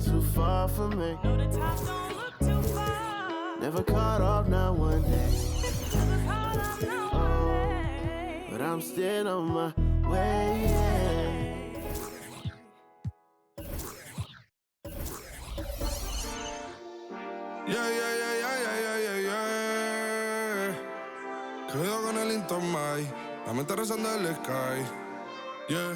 too far from me. No, the top don't look too far. Never caught off, not one day. Never caught off, not one day. But I'm still on my way, yeah. Quedo con el Intomai, la mente rezando el sky. Yeah.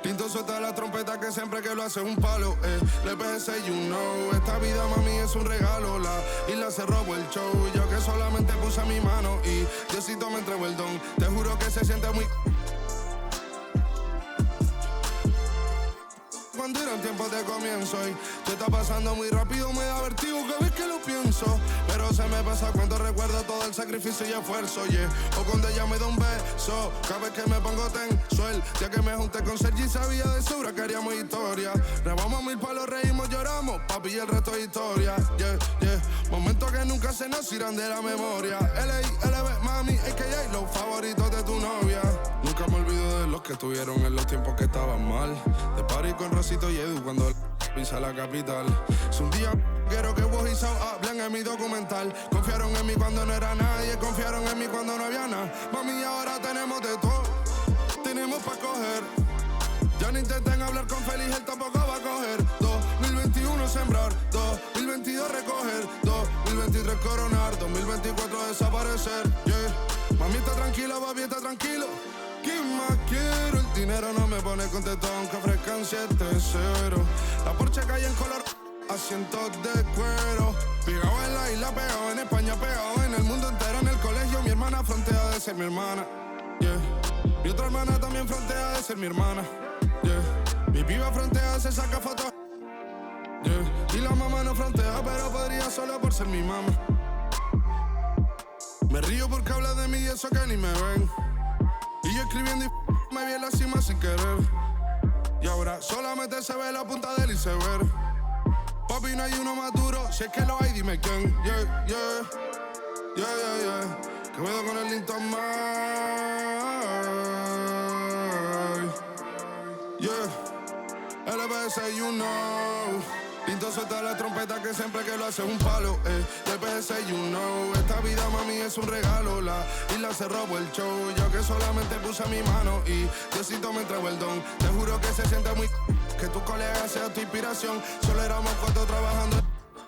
Tinto suelta la trompeta que siempre que lo hace es un palo. Le pensé, you know, esta vida mami es un regalo. La isla se robó el show, yo que solamente puse mi mano y Diosito me entregó el don. Te juro que se siente muy... Cuando eran tiempos de comienzo y se está pasando muy rápido, me da vertigo cada vez que lo pienso. Pero se me pasa cuando recuerdo todo el sacrificio y esfuerzo, yeah. O cuando ella me da un beso, cada vez que me pongo tenso. El día que me junté con Sergi sabía de sobra que haríamos historia. Grabamos 1000 palos, reímos, lloramos, papi, y el resto es historia, yeah, yeah. Momentos que nunca se nos irán de la memoria. L.A.L.B. mami, a.k.a. los favoritos de tu novia. Nunca me olvido de los que estuvieron en los tiempos que estaban mal. De party con Rosito y Edu cuando pisa la capital. Es un día quiero que vos y Sao hablen en mi documental. Confiaron en mí cuando no era nadie, confiaron en mí cuando no había nada. Mami, ahora tenemos de todo, tenemos pa' coger. Ya no intenten hablar con Feliz, él tampoco va a coger. 2021 sembrar, 2022 recoger, 2023 coronar, 2024 desaparecer, yeah. Mami está tranquila, papi está tranquilo. ¿Qué más quiero? El dinero no me pone contento aunque ofrezcan 7-0. La Porsche cae en color, asientos de cuero. Pegado en la isla, pegado en España, pegado en el mundo entero. En el colegio mi hermana frontea de ser mi hermana, yeah. Mi otra hermana también frontea de ser mi hermana, yeah. Mi piba frontea, se saca fotos, yeah. Y la mamá no frontea, pero podría solo por ser mi mamá. Me río porque habla de mí y eso que ni me ven. Y yo escribiendo y me vi en la cima sin querer. Y ahora solamente se ve la punta del iceberg. Papi, no hay uno más duro, si es que lo hay, dime quién. Yeah, yeah, yeah, yeah, yeah. Que puedo con el Linton May. Yeah, LBS, you know. Tinto suelta la trompeta que siempre que lo hace es un palo, LBS, you know. Esta vida mami es un regalo, la isla se robó el show. Yo que solamente puse mi mano y Diosito me entregó el don. Te juro que se siente muy que tu colega sea tu inspiración. Solo éramos 4 trabajando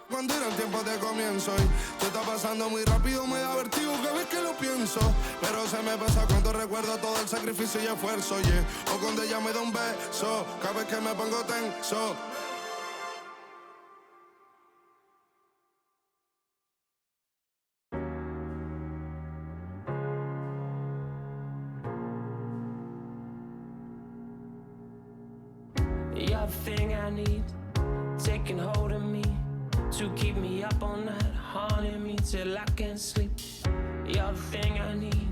cuando eran tiempos de comienzo y se está pasando muy rápido, me da vertigo cada vez que lo pienso. Pero se me pasa cuando recuerdo todo el sacrificio y esfuerzo, yeah. O cuando ella me da un beso, cada vez que me pongo tenso. You're the thing I need, taking hold of me, to keep me up all night, haunting me till I can't sleep. You're the thing I need,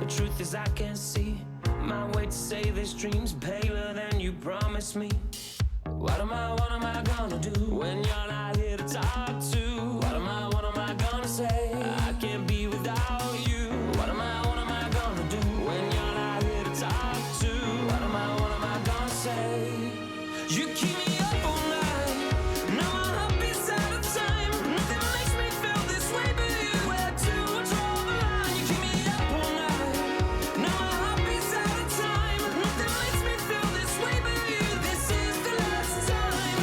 the truth is I can't see my way to say this dream's paler than you promised me. What am I gonna do when you're not here to talk to? What am I gonna say? I can't be without you. What am I gonna do when you're not here to talk to? What am I gonna say? You keep me up all night, now my heart beats out of time. Nothing makes me feel this way but you. Where to draw the line? You keep me up all night, now my heart beats out of time. Nothing makes me feel this way but you. This is the last time.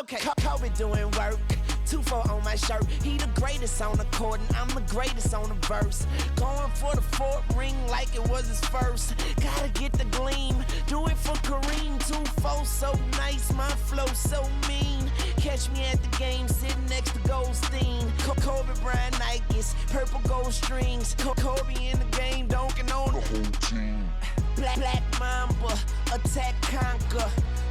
Okay, Kobe doing work. 2-4 on my shirt. He the greatest on the court, and I'm the greatest on the verse. Going for the fourth ring like it was his first. Gotta get the gleam. Do it for Kareem. 2-4 so nice, my flow so mean. Catch me at the game, sitting next to Goldstein. Kobe Bryant Nikes, purple gold strings. Kobe in the game, dunking on the whole team. Black Mamba, attack conquer.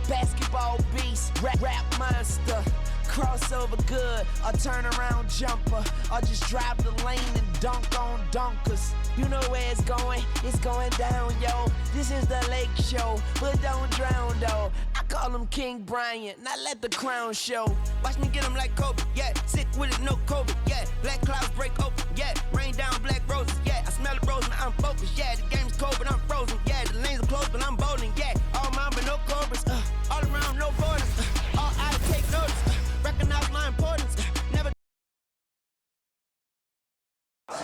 Basketball beast, rap monster. Crossover good, a turnaround jumper, or just drive the lane and dunk on dunkers. You know where it's going down, yo. This is the Lake Show, but don't drown, though. I call him King Bryant, not let the crown show. Watch me get him like Kobe, yeah. Sick with it, no COVID, yeah. Black clouds break open, yeah. Rain down black roses, yeah. I smell the rose and I'm focused, yeah. The game's cold, but I'm frozen, yeah. The lanes are closed, but I'm bowling, yeah. All mine, but no cobras, all around, no borders, all out of take notice, recognize my importance, never.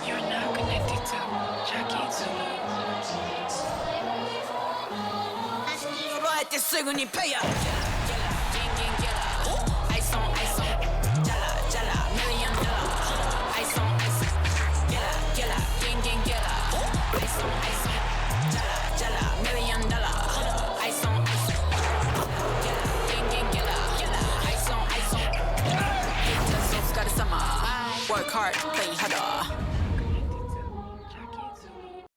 You're now connected to Jackie Zulu. Este soy un impeya. Ice on, jala, jala, $1 million. Ice on, gela, gang, gela. Ice on, jala, $1 million. Ice on, gela, gang, gela. Ice on, just so got a summer. Work hard, play harder.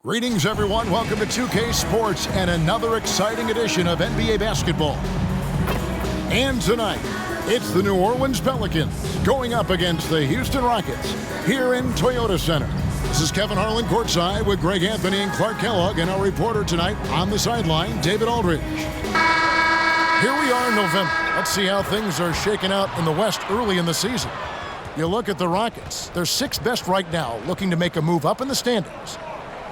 Greetings, everyone. Welcome to 2K Sports and another exciting edition of NBA basketball. And tonight, it's the New Orleans Pelicans going up against the Houston Rockets here in Toyota Center. This is Kevin Harlan courtside with Greg Anthony and Clark Kellogg, and our reporter tonight on the sideline, David Aldridge. Here we are in November. Let's see how things are shaking out in the West early in the season. You look at the Rockets. They're sixth best right now, looking to make a move up in the standings.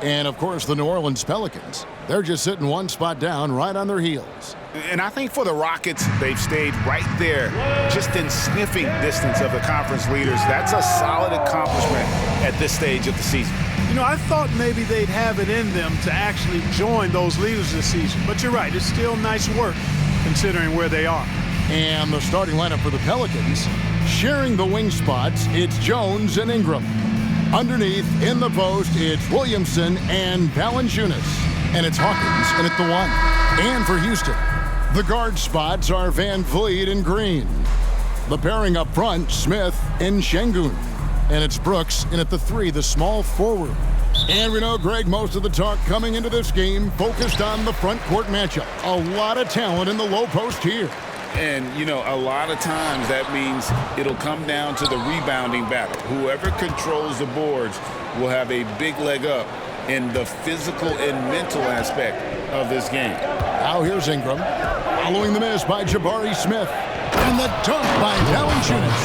And, of course, the New Orleans Pelicans. They're just sitting one spot down right on their heels. And I think for the Rockets, they've stayed right there, just in sniffing distance of the conference leaders. That's a solid accomplishment at this stage of the season. You know, I thought maybe they'd have it in them to actually join those leaders this season. But you're right, it's still nice work considering where they are. And the starting lineup for the Pelicans, sharing the wing spots, it's Jones and Ingram. Underneath, in the post, it's Williamson and Valanciunas. And it's Hawkins in at the 1. And for Houston, the guard spots are Van Vliet and Green. The pairing up front, Smith and Şengün. And it's Brooks in at the 3, the small forward. And we know, Greg, most of the talk coming into this game focused on the front court matchup. A lot of talent in the low post here. And, you know, a lot of times that means it'll come down to the rebounding battle. Whoever controls the boards will have a big leg up in the physical and mental aspect of this game. Now here's Ingram, following the miss by Jabari Smith. And the dunk by Valanciunas.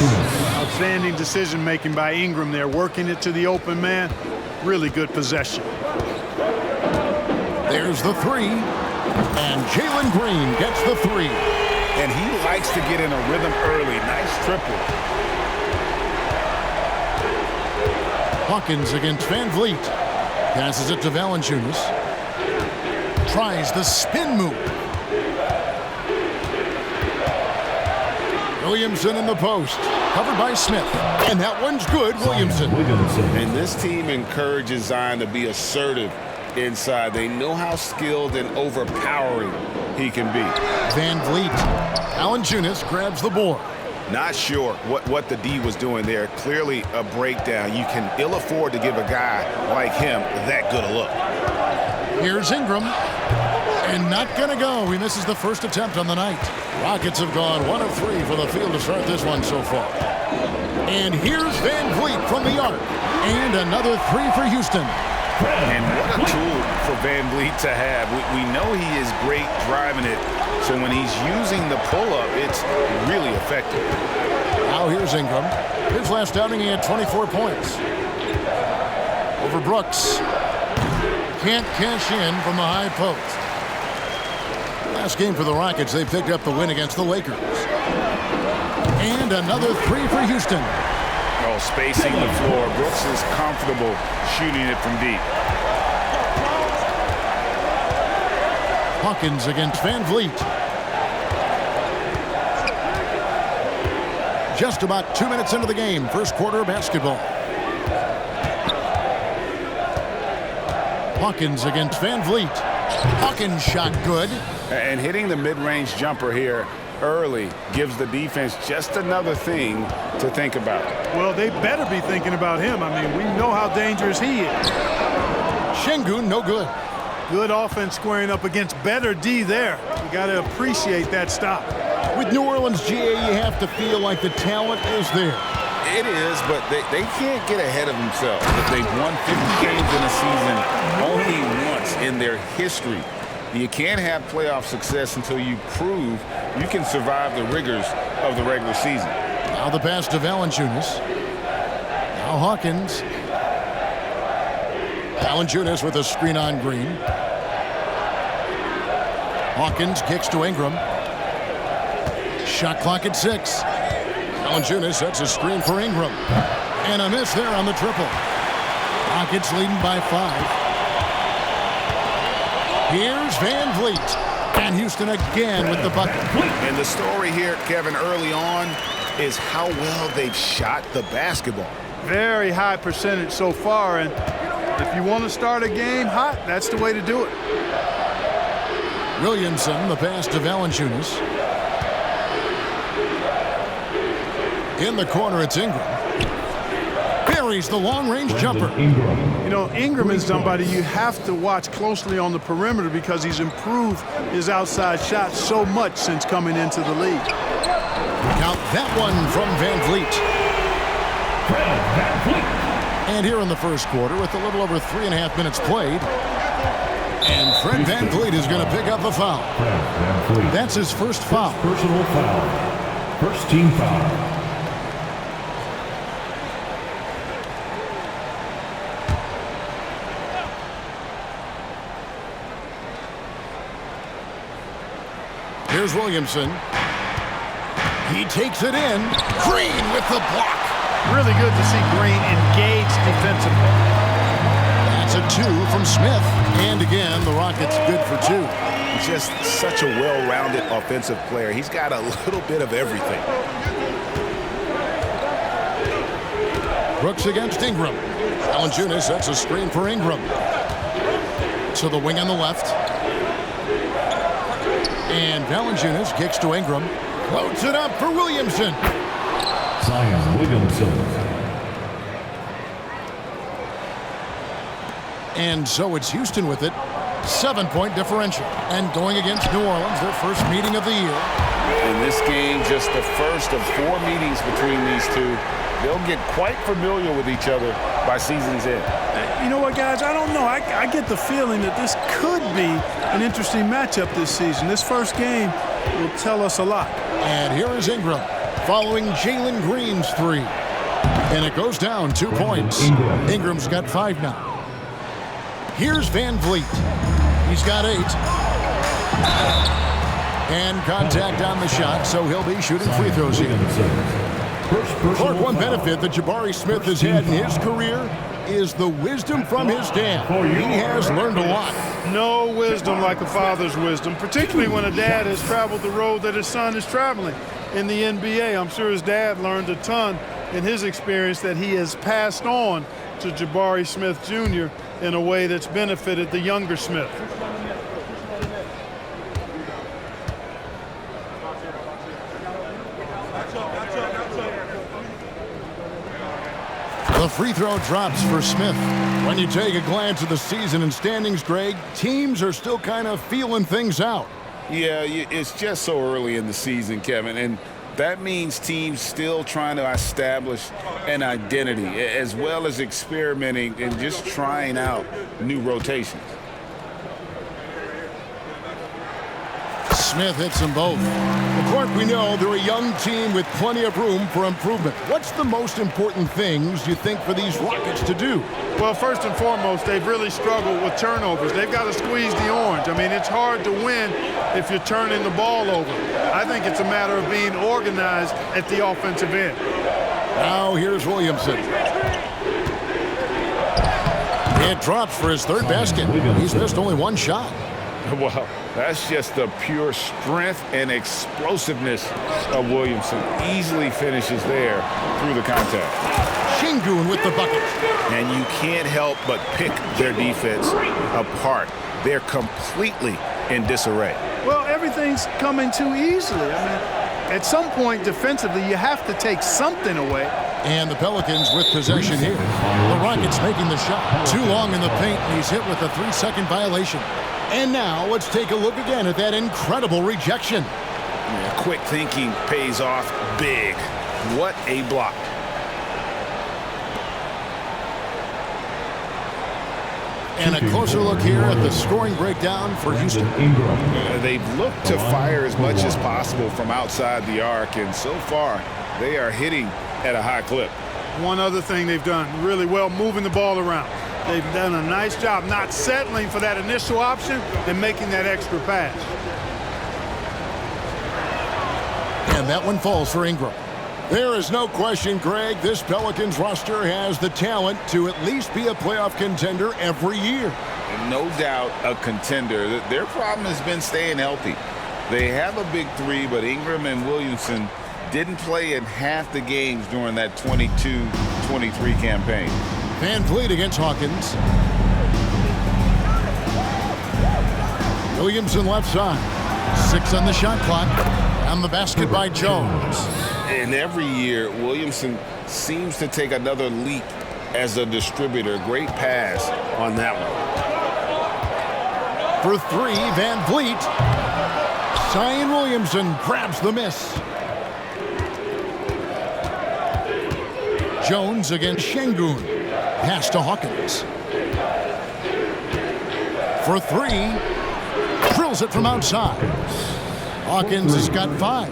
Outstanding decision-making by Ingram there, working it to the open man. Really good possession. There's the 3. And Jalen Green gets the 3. And he likes to get in a rhythm early. Nice triple. Hawkins against Van Vliet. Passes it to Valanciunas. Tries the spin move. Williamson in the post. Covered by Smith. And that one's good, Williamson. And this team encourages Zion to be assertive inside. They know how skilled and overpowering he can be. Van Vliet. Valanciunas grabs the board. Not sure what the D was doing there. Clearly a breakdown. You can ill afford to give a guy like him that good a look. Here's Ingram. And not going to go. He misses the first attempt on the night. Rockets have gone 1 of 3 for the field to start this one so far. And here's Van Vliet from the arc. And another 3 for Houston. And what a tool for Van Vliet to have. We know he is great driving it. So when he's using the pull-up, it's really effective. Now here's Ingram. His last outing, he had 24 points. Over Brooks. Can't cash in from the high post. Last game for the Rockets, they picked up the win against the Lakers. And another 3 for Houston. Oh, spacing the floor. Brooks is comfortable shooting it from deep. Hawkins against Van Vliet. Just about 2 minutes into the game, first quarter of basketball. Hawkins against Van Vliet. Hawkins shot good. And hitting the mid-range jumper here early gives the defense just another thing to think about. Well, they better be thinking about him. I mean, we know how dangerous he is. Şengün, no good. Good offense squaring up against better D there. You got to appreciate that stop. With New Orleans, GA, you have to feel like the talent is there. It is, but they can't get ahead of themselves. If they've won 50 games in a season only once in their history, you can't have playoff success until you prove you can survive the rigors of the regular season. Now the pass to Valanciunas. Now Hawkins. Valanciunas with a screen on Green. Hawkins kicks to Ingram. Shot clock at 6. Valanciunas sets a screen for Ingram. And a miss there on the triple. Rockets leading by 5. Here's Van Vliet. And Houston again with the bucket. And the story here, Kevin, early on is how well they've shot the basketball. Very high percentage so far, and if you want to start a game hot, that's the way to do it. Williamson, the pass to Valanciunas. In the corner, it's Ingram. Buries the long-range jumper. You know, Ingram is somebody you have to watch closely on the perimeter because he's improved his outside shot so much since coming into the league. Count that one from Van Vliet. And here in the first quarter with a little over 3.5 minutes played. And Fred Van Vliet is going to pick up a foul. That's his first foul. Personal foul. First team foul. Here's Williamson. He takes it in. Green with the block. Really good to see Green engaged defensively. That's a 2 from Smith. And again, the Rockets good for 2. Just such a well-rounded offensive player. He's got a little bit of everything. Brooks against Ingram. Valanciunas sets a screen for Ingram. To the wing on the left. And Valanciunas kicks to Ingram. Floats it up for Williamson. Zion Williamson. And so it's Houston with it. 7-point differential. And going against New Orleans, their first meeting of the year. In this game, just the first of 4 meetings between these two. They'll get quite familiar with each other by season's end. You know what, guys? I don't know. I get the feeling that this could be an interesting matchup this season. This first game will tell us a lot. And here is Ingram following Jalen Green's 3. And it goes down 2 points. Ingram's got 5 now. Here's Van Vliet. He's got 8. And contact on the shot, so he'll be shooting free throws here. Clark, one benefit that Jabari Smith has had in his career is the wisdom from his dad. He has learned a lot. No wisdom like a father's wisdom, particularly when a dad has traveled the road that his son is traveling in the NBA. I'm sure his dad learned a ton in his experience that he has passed on to Jabari Smith Jr. in a way that's benefited the younger Smith. The free throw drops for Smith. When you take a glance at the season and standings, Greg, teams are still kind of feeling things out. Yeah, it's just so early in the season, Kevin, and that means teams still trying to establish an identity as well as experimenting and just trying out new rotations. Smith hits them both. Well, Clark, we know they're a young team with plenty of room for improvement. What's the most important things you think for these Rockets to do? Well, first and foremost, they've really struggled with turnovers. They've got to squeeze the orange. I mean, it's hard to win if you're turning the ball over. I think it's a matter of being organized at the offensive end. Now here's Williamson. It drops for his 3rd basket. He's missed only 1 shot. Well, that's just the pure strength and explosiveness of Williamson. Easily finishes there through the contact. Şengün with the bucket. And you can't help but pick their defense apart. They're completely in disarray. Well, everything's coming too easily. I mean, at some point defensively, you have to take something away. And the Pelicans with possession here. The Rockets making the shot. Too long in the paint, and he's hit with a 3-second violation. And now let's take a look again at that incredible rejection. Yeah, quick thinking pays off big. What a block. And a closer look here at the scoring breakdown for Houston. They've looked to fire as much as possible from outside the arc, and so far they are hitting at a high clip. One other thing they've done really well, moving the ball around. They've done a nice job not settling for that initial option and making that extra pass. And that one falls for Ingram. There is no question, Greg, this Pelicans roster has the talent to at least be a playoff contender every year. And no doubt a contender. Their problem has been staying healthy. They have a big three, but Ingram and Williamson didn't play in half the games during that 22-23 campaign. Van Vliet against Hawkins. Williamson left side. 6 on the shot clock. On the basket by Jones. And every year, Williamson seems to take another leap as a distributor. Great pass on that For one. 3, Van Vliet. Zion Williamson grabs the miss. Jones against Şengün. Pass to Hawkins. For 3. Drills it from outside. Hawkins has got 5.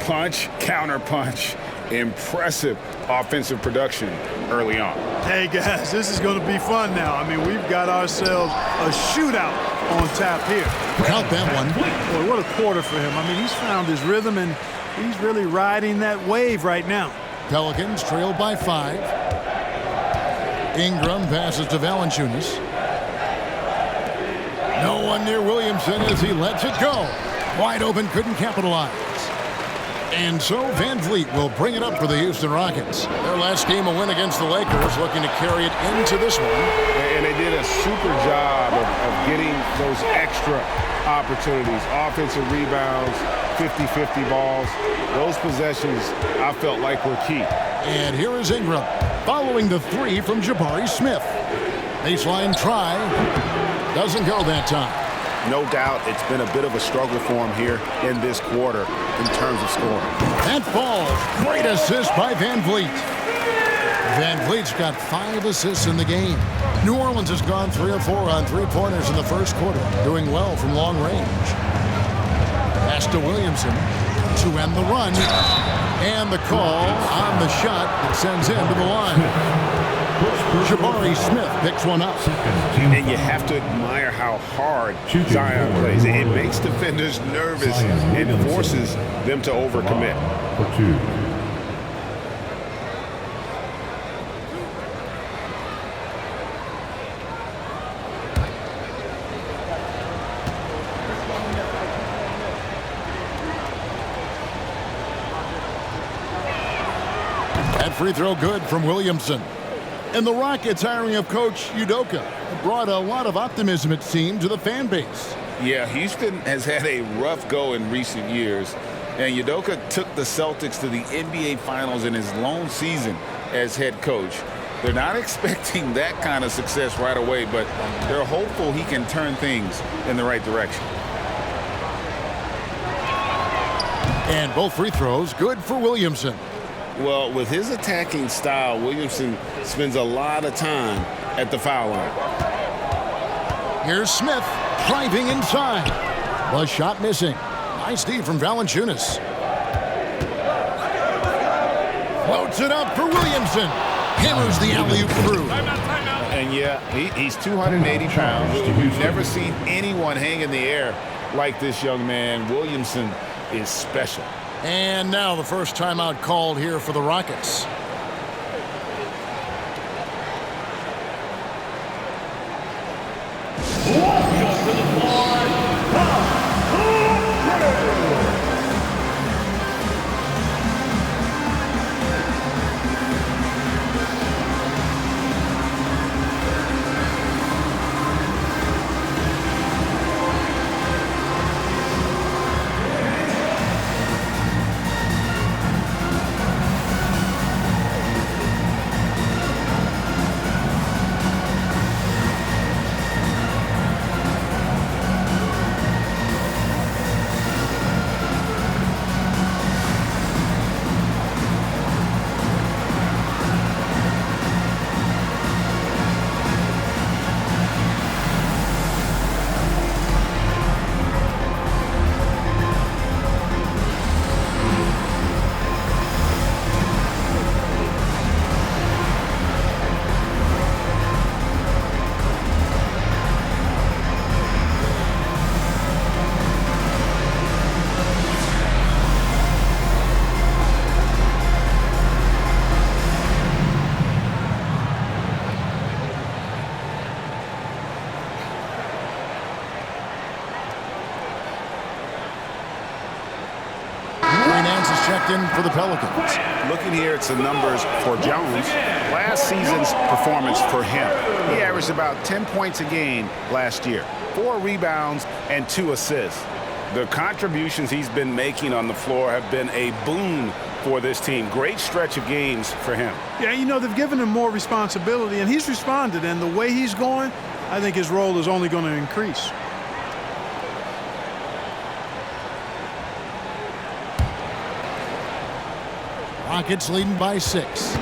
Punch, counter punch. Impressive offensive production early on. Hey, guys, this is going to be fun now. I mean, we've got ourselves a shootout on tap here. Count that one. Boy, what a quarter for him. I mean, he's found his rhythm, and he's really riding that wave right now. Pelicans trailed by 5. Ingram passes to Valanciunas. No one near Williamson as he lets it go. Wide open, couldn't capitalize. And so Van Vliet will bring it up for the Houston Rockets. Their last game a win against the Lakers, looking to carry it into this one. And they did a super job of getting those extra opportunities. Offensive rebounds, 50-50 balls. Those possessions I felt like were key. And here is Ingram, following the 3 from Jabari Smith. Baseline try. Doesn't go that time. No doubt it's been a bit of a struggle for him here in this quarter in terms of scoring. That falls. Great assist by Van Vliet. Van Vliet's got 5 assists in the game. New Orleans has gone 3 of 4 on 3-pointers in the first quarter, doing well from long range. Pass to Williamson to end the run. And the call on the shot that sends him to the line. Jabari Smith picks one up. And you have to admire how hard Zion plays. It makes defenders nervous and forces them to overcommit. For 2. That free throw good from Williamson. And the Rockets hiring of Coach Udoka brought a lot of optimism, it seemed, to the fan base. Yeah, Houston has had a rough go in recent years. And Udoka took the Celtics to the NBA Finals in his lone season as head coach. They're not expecting that kind of success right away, but they're hopeful he can turn things in the right direction. And both free throws good for Williamson. Well, with his attacking style, Williamson spends a lot of time at the foul line. Here's Smith driving inside. The shot missing. Nice D from Valanciunas. Floats it up for Williamson. Hammers the alley-oop through. And yeah, he's 280 pounds. We've never seen anyone hang in the air like this young man. Williamson is special. And now the first timeout called here for the Rockets. in for the Pelicans. Looking here at some numbers for Jones. Last season's performance for him, he averaged about 10 points a game last year, 4 rebounds and 2 assists. The contributions he's been making on the floor have been a boon for this team. Great stretch of games for him. Yeah, you know, they've given him more responsibility, and he's responded. And the way he's going, I think his role is only going to increase. Rockets leading by 6.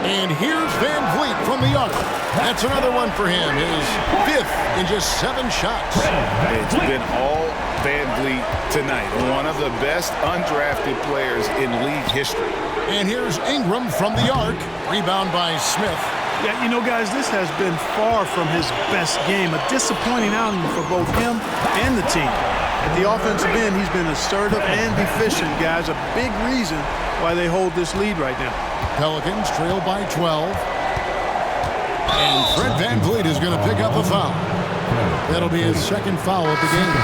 And here's Van Vliet from the arc. That's another one for him. His 5th in just 7 shots. It's been all Van Vliet tonight. One of the best undrafted players in league history. And here's Ingram from the arc. Rebound by Smith. Yeah, you know, guys, this has been far from his best game. A disappointing outing for both him and the team. At the offensive end, he's been assertive and efficient, guys. A big reason why they hold this lead right now. Pelicans trail by 12. And Fred Van Vliet is going to pick up a foul. That'll be his 2nd foul of the game.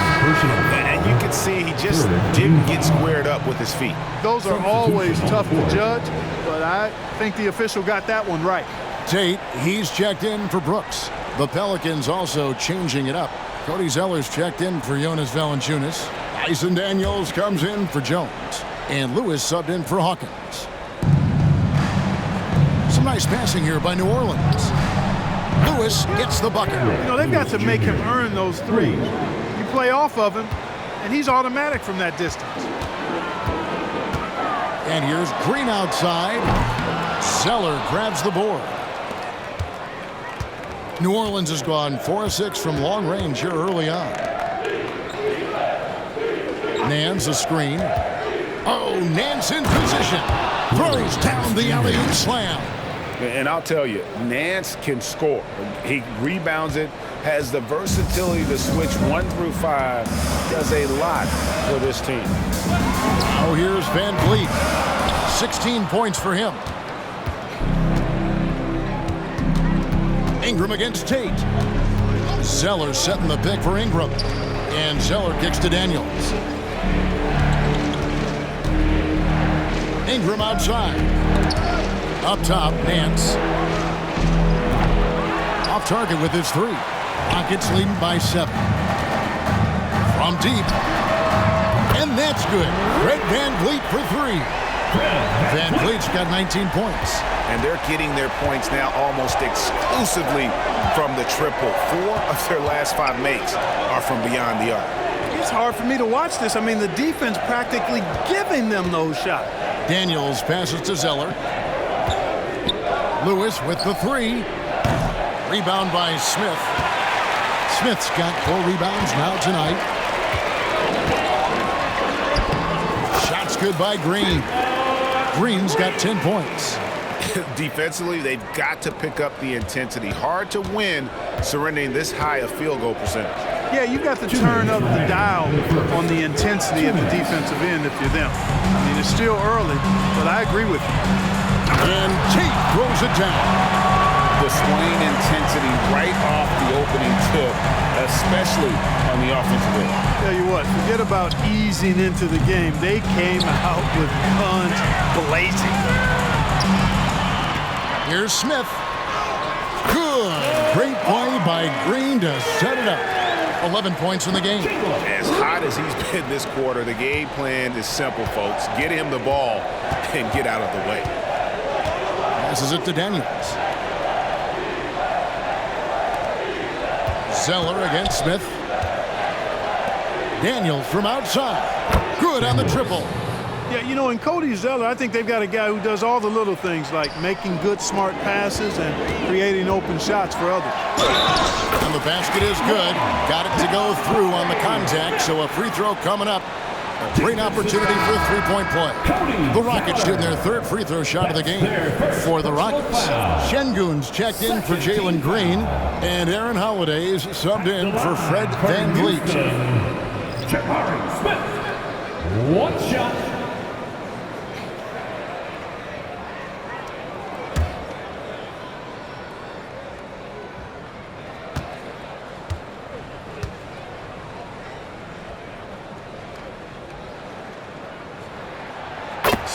And you can see he just didn't get squared up with his feet. Those are always tough to judge, but I think the official got that one right. Tate, he's checked in for Brooks. The Pelicans also changing it up. Cody Zeller's checked in for Jonas Valanciunas. Dyson Daniels comes in for Jones. And Lewis subbed in for Hawkins. Some nice passing here by New Orleans. Lewis gets the bucket. You know, they've got to make him earn those threes. You play off of him, and he's automatic from that distance. And here's Green outside. Zeller grabs the board. New Orleans has gone 4 of 6 from long range here early on. Nance a screen. Oh, Nance in position. Throws down the alley-oop slam. And I'll tell you, Nance can score. He rebounds it, has the versatility to switch 1 through 5, does a lot for this team. Oh, here's Van Vliet. 16 points for him. Ingram against Tate. Zeller setting the pick for Ingram. And Zeller kicks to Daniels. Ingram outside. Up top, Nance. Off target with his 3. Rockets leading by 7. From deep. And that's good. Fred Van Vliet for 3. Van Vliet's got 19 points. And they're getting their points now almost exclusively from the triple. 4 of their last 5 makes are from beyond the arc. It's hard for me to watch this. I mean, the defense practically giving them those shots. Daniels passes to Zeller. Lewis with the 3. Rebound by Smith. Smith's got 4 rebounds now tonight. Shots good by Green. Green's got 10 points. Defensively, they've got to pick up the intensity. Hard to win surrendering this high a field goal percentage. Yeah, you've got to turn up the dial on the intensity at the defensive end if you're them. I mean, it's still early, but I agree with you. And Tate throws it down. The swing intensity right off the opening tip, especially on the offensive end. Tell you what, forget about easing into the game. They came out with guns blazing. Here's Smith. Good. Great play by Green to set it up. 11 points in the game. As hot as he's been this quarter, the game plan is simple, folks. Get him the ball and get out of the way. Passes it to Daniels. Zeller against Smith. Daniels from outside. Good on the triple. Yeah, you know, in Cody Zeller, I think they've got a guy who does all the little things like making good, smart passes and creating open shots for others. And the basket is good. Got it to go through on the contact, so a free throw coming up. A great opportunity for a three-point play. The Rockets shooting their 3rd free throw shot of the game for the Rockets. Şengün's checked in for Jalen Green, and Aaron Holiday's subbed in for Fred Van Vliet. Smith. 1 shot.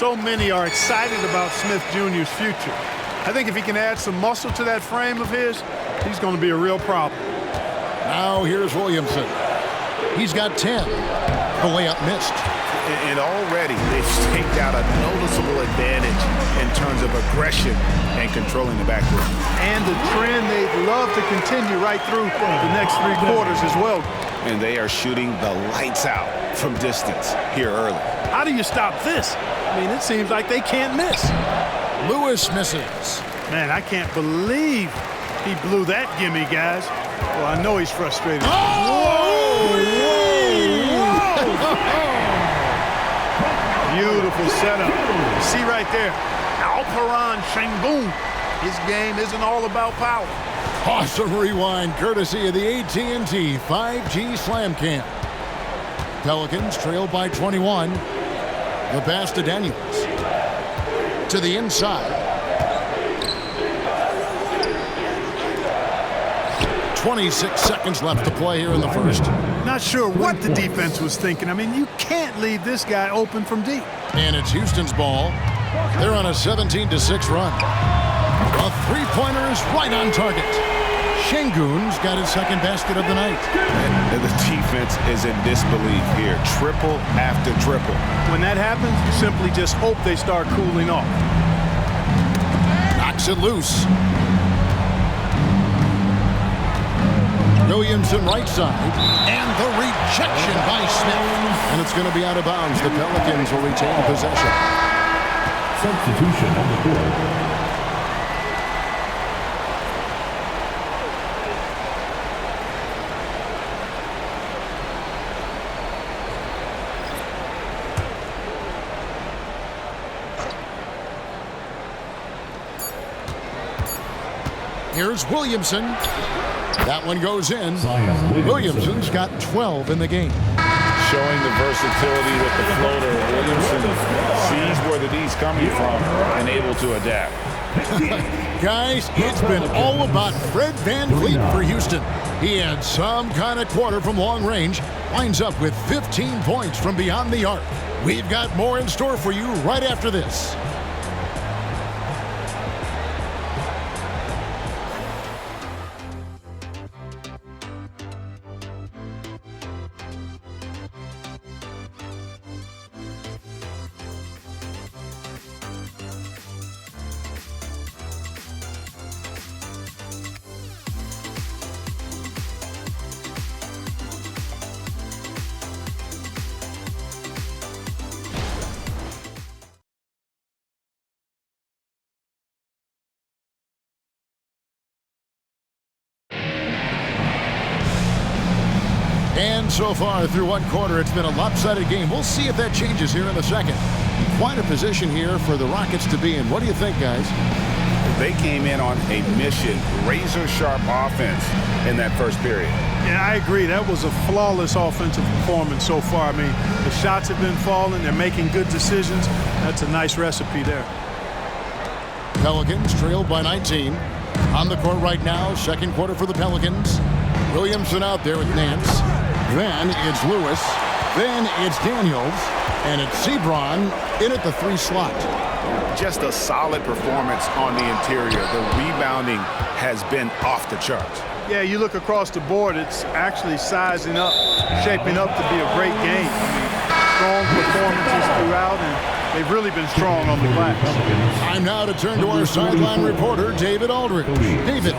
so many are excited about Smith Jr.'s future. I think if he can add some muscle to that frame of his, he's going to be a real problem. Now here's Williamson. He's got 10. The layup missed. And already they've staked out a noticeable advantage in terms of aggression and controlling the backcourt. And the trend they'd love to continue right through the next 3 quarters as well. And they are shooting the lights out from distance here early. How do you stop this? I mean, it seems like they can't miss. Lewis misses. Man, I can't believe he blew that gimme, guys. Well, I know he's frustrated. Beautiful setup. See right there, Alperon Şengün. His game isn't all about power. Awesome rewind courtesy of the AT&T 5G Slam Cam. Pelicans trail by 21. The pass to Daniels. To the inside. 26 seconds left to play here in the first. Not sure what the defense was thinking. I mean, you can't leave this guy open from deep. And it's Houston's ball. They're on a 17-6 run. A three-pointer is right on target. Şengün's got his second basket of the night. And the defense is in disbelief here. Triple after triple. When that happens, you simply just hope they start cooling off. Knocks it loose. Williamson right side. And the rejection by Smith. And it's going to be out of bounds. The Pelicans will retain possession. Substitution on the court. Here's Williamson. That one goes in. Williamson's got 12 in the game. Showing the versatility with the floater. Williamson sees where the D's coming from and able to adapt. Guys, it's been all about Fred VanVleet for Houston. He had some kind of quarter from long range. Winds up with 15 points from beyond the arc. We've got more in store for you right after this. And so far through one quarter, it's been a lopsided game. We'll see if that changes here in the second. Quite a position here for the Rockets to be in. What do you think, guys? They came in on a mission, razor-sharp offense in that first period. Yeah, I agree. That was a flawless offensive performance so far. I mean, the shots have been falling. They're making good decisions. That's a nice recipe there. Pelicans trailed by 19. On the court right now, second quarter for the Pelicans. Williamson out there with Nance. Then it's Lewis. Then it's Daniels. And it's Sebron in at the 3 slot. Just a solid performance on the interior. The rebounding has been off the charts. Yeah, you look across the board, it's actually sizing up, shaping up to be a great game. I mean, strong performances throughout, and they've really been strong on the glass. Time now to turn to our sideline reporter, David Aldridge. David.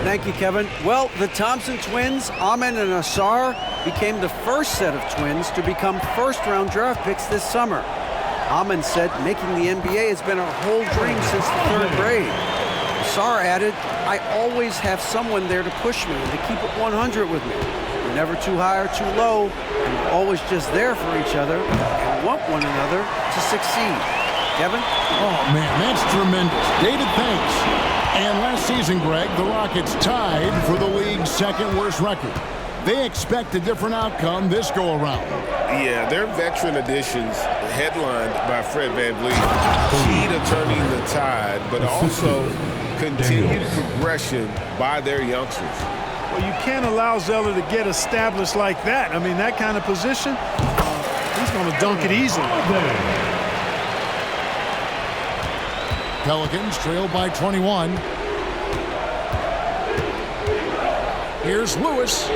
Thank you, Kevin. Well, the Thompson twins, Amen and Asar, became the first set of twins to become first-round draft picks this summer. Amen said making the NBA has been a whole dream since the 3rd grade. Asar added, I always have someone there to push me and to keep it 100 with me. We're never too high or too low, and we're always just there for each other and want one another to succeed. Kevin? Oh, man, that's tremendous. David, thanks. And last season, Greg, the Rockets tied for the league's second worst record. They expect a different outcome this go-around. Yeah, their veteran additions, headlined by Fred VanVleet, key to turning the tide, but also continued progression by their youngsters. Well, you can't allow Zeller to get established like that. I mean, that kind of position, he's going to dunk it easily. Pelicans trail by 21. Here's Lewis.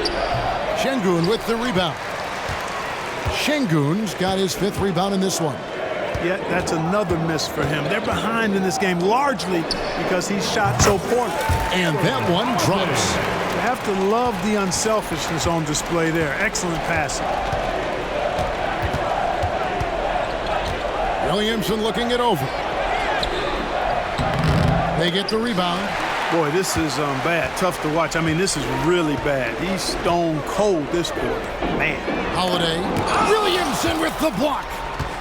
Şengün with the rebound. Şengün's got his 5th rebound in this one. Yeah, that's another miss for him. They're behind in this game largely because he shot so poorly. And that one drops. You have to love the unselfishness on display there. Excellent passing. Williamson looking it over. They get the rebound. Boy, this is bad. Tough to watch. I mean, this is really bad. He's stone cold this quarter. Man. Holiday. Williamson with the block.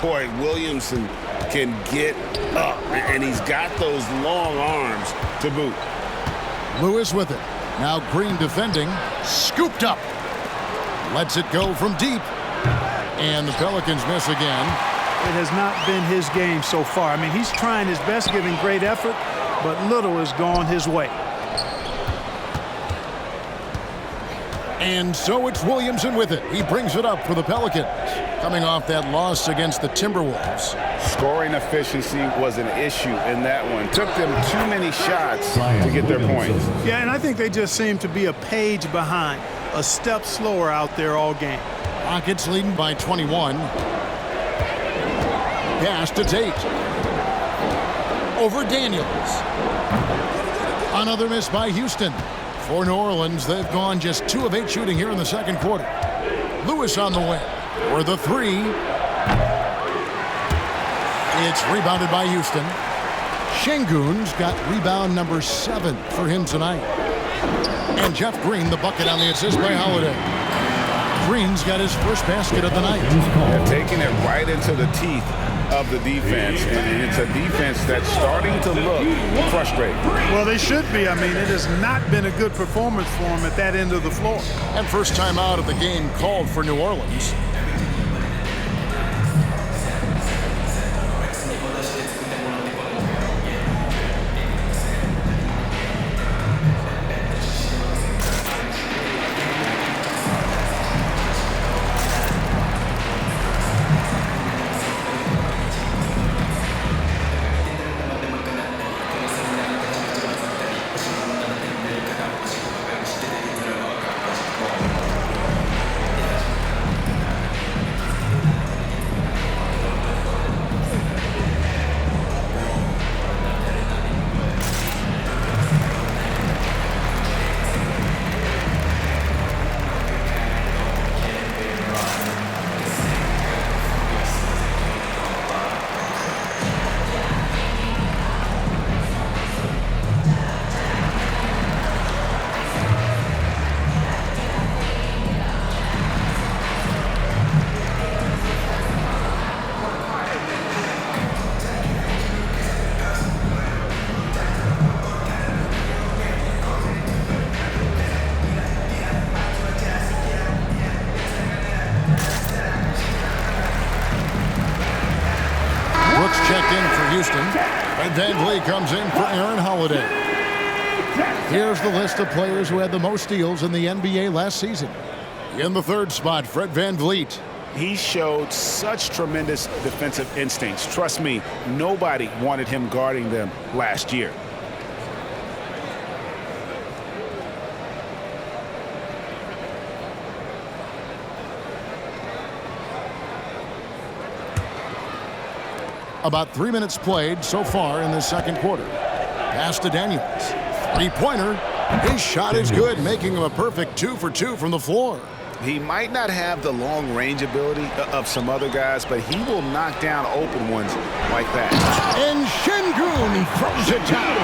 Boy, Williamson can get up, and he's got those long arms to boot. Lewis with it. Now Green defending. Scooped up. Lets it go from deep. And the Pelicans miss again. It has not been his game so far. I mean, he's trying his best, giving great effort, but little has gone his way. And so it's Williamson with it. He brings it up for the Pelicans, coming off that loss against the Timberwolves. Scoring efficiency was an issue in that one. Took them too many shots to get their points. Yeah, and I think they just seem to be a page behind, a step slower out there all game. Rockets leading by 21. Pass to Tate. Over Daniels. Another miss by Houston. For New Orleans, they've gone just 2 of 8 shooting here in the second quarter. Lewis on the wing for the 3. It's rebounded by Houston. Şengün's got rebound number 7 for him tonight. And Jeff Green, the bucket on the assist by Holiday. Green's got his first basket of the night. They're taking it right into the teeth of the defense, and it's a defense that's starting to look frustrated. Well, they should be. I mean, it has not been a good performance for them at that end of the floor. And first time out of the game called for New Orleans. Checked in for Houston. And VanVleet comes in for Aaron Holiday. Here's the list of players who had the most steals in the NBA last season. In the 3rd spot, Fred VanVleet. He showed such tremendous defensive instincts. Trust me, nobody wanted him guarding them last year. About 3 minutes played so far in the second quarter. Pass to Daniels. 3-pointer. His shot is good, making him a perfect 2 for 2 from the floor. He might not have the long range ability of some other guys, but he will knock down open ones like that. And Şengün throws it down.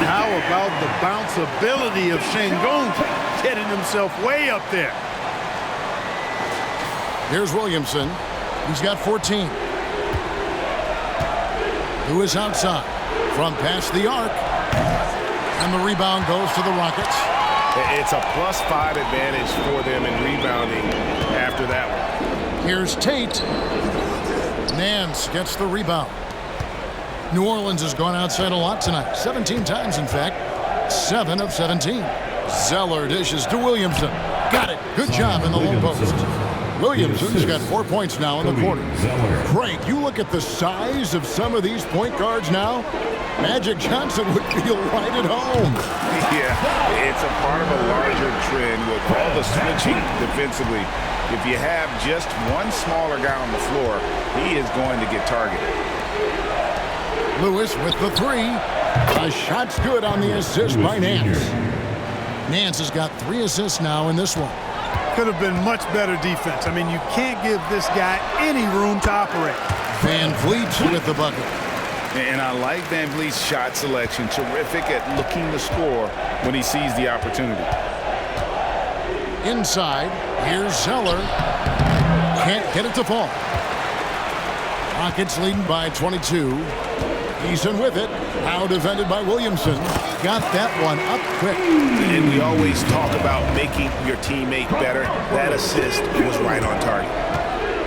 How about the bounce ability of Şengün getting himself way up there? Here's Williamson. He's got 14. Who is outside from past the arc. And the rebound goes to the Rockets. It's a +5 advantage for them in rebounding after that one. Here's Tate. Nance gets the rebound. New Orleans has gone outside a lot tonight. 17 times, in fact. 7 of 17. Zeller dishes to Williamson. Got it. Good job in the low post. Williamson's got 4 points now in the quarter. Craig, you look at the size of some of these point guards now. Magic Johnson would feel right at home. Yeah, it's a part of a larger trend with all the switching defensively. If you have just one smaller guy on the floor, he is going to get targeted. Lewis with the three. A shot's good on the assist by Nance. Nance has got 3 assists now in this one. Could have been much better defense. I mean, you can't give this guy any room to operate. Van Vliet with the bucket. And I like Van Vliet's shot selection. Terrific at looking to score when he sees the opportunity. Inside, here's Zeller. Can't get it to fall. Rockets leading by 22. Eason with it. Now defended by Williamson. Got that one up quick. And we always talk about making your teammate better. That assist was right on target.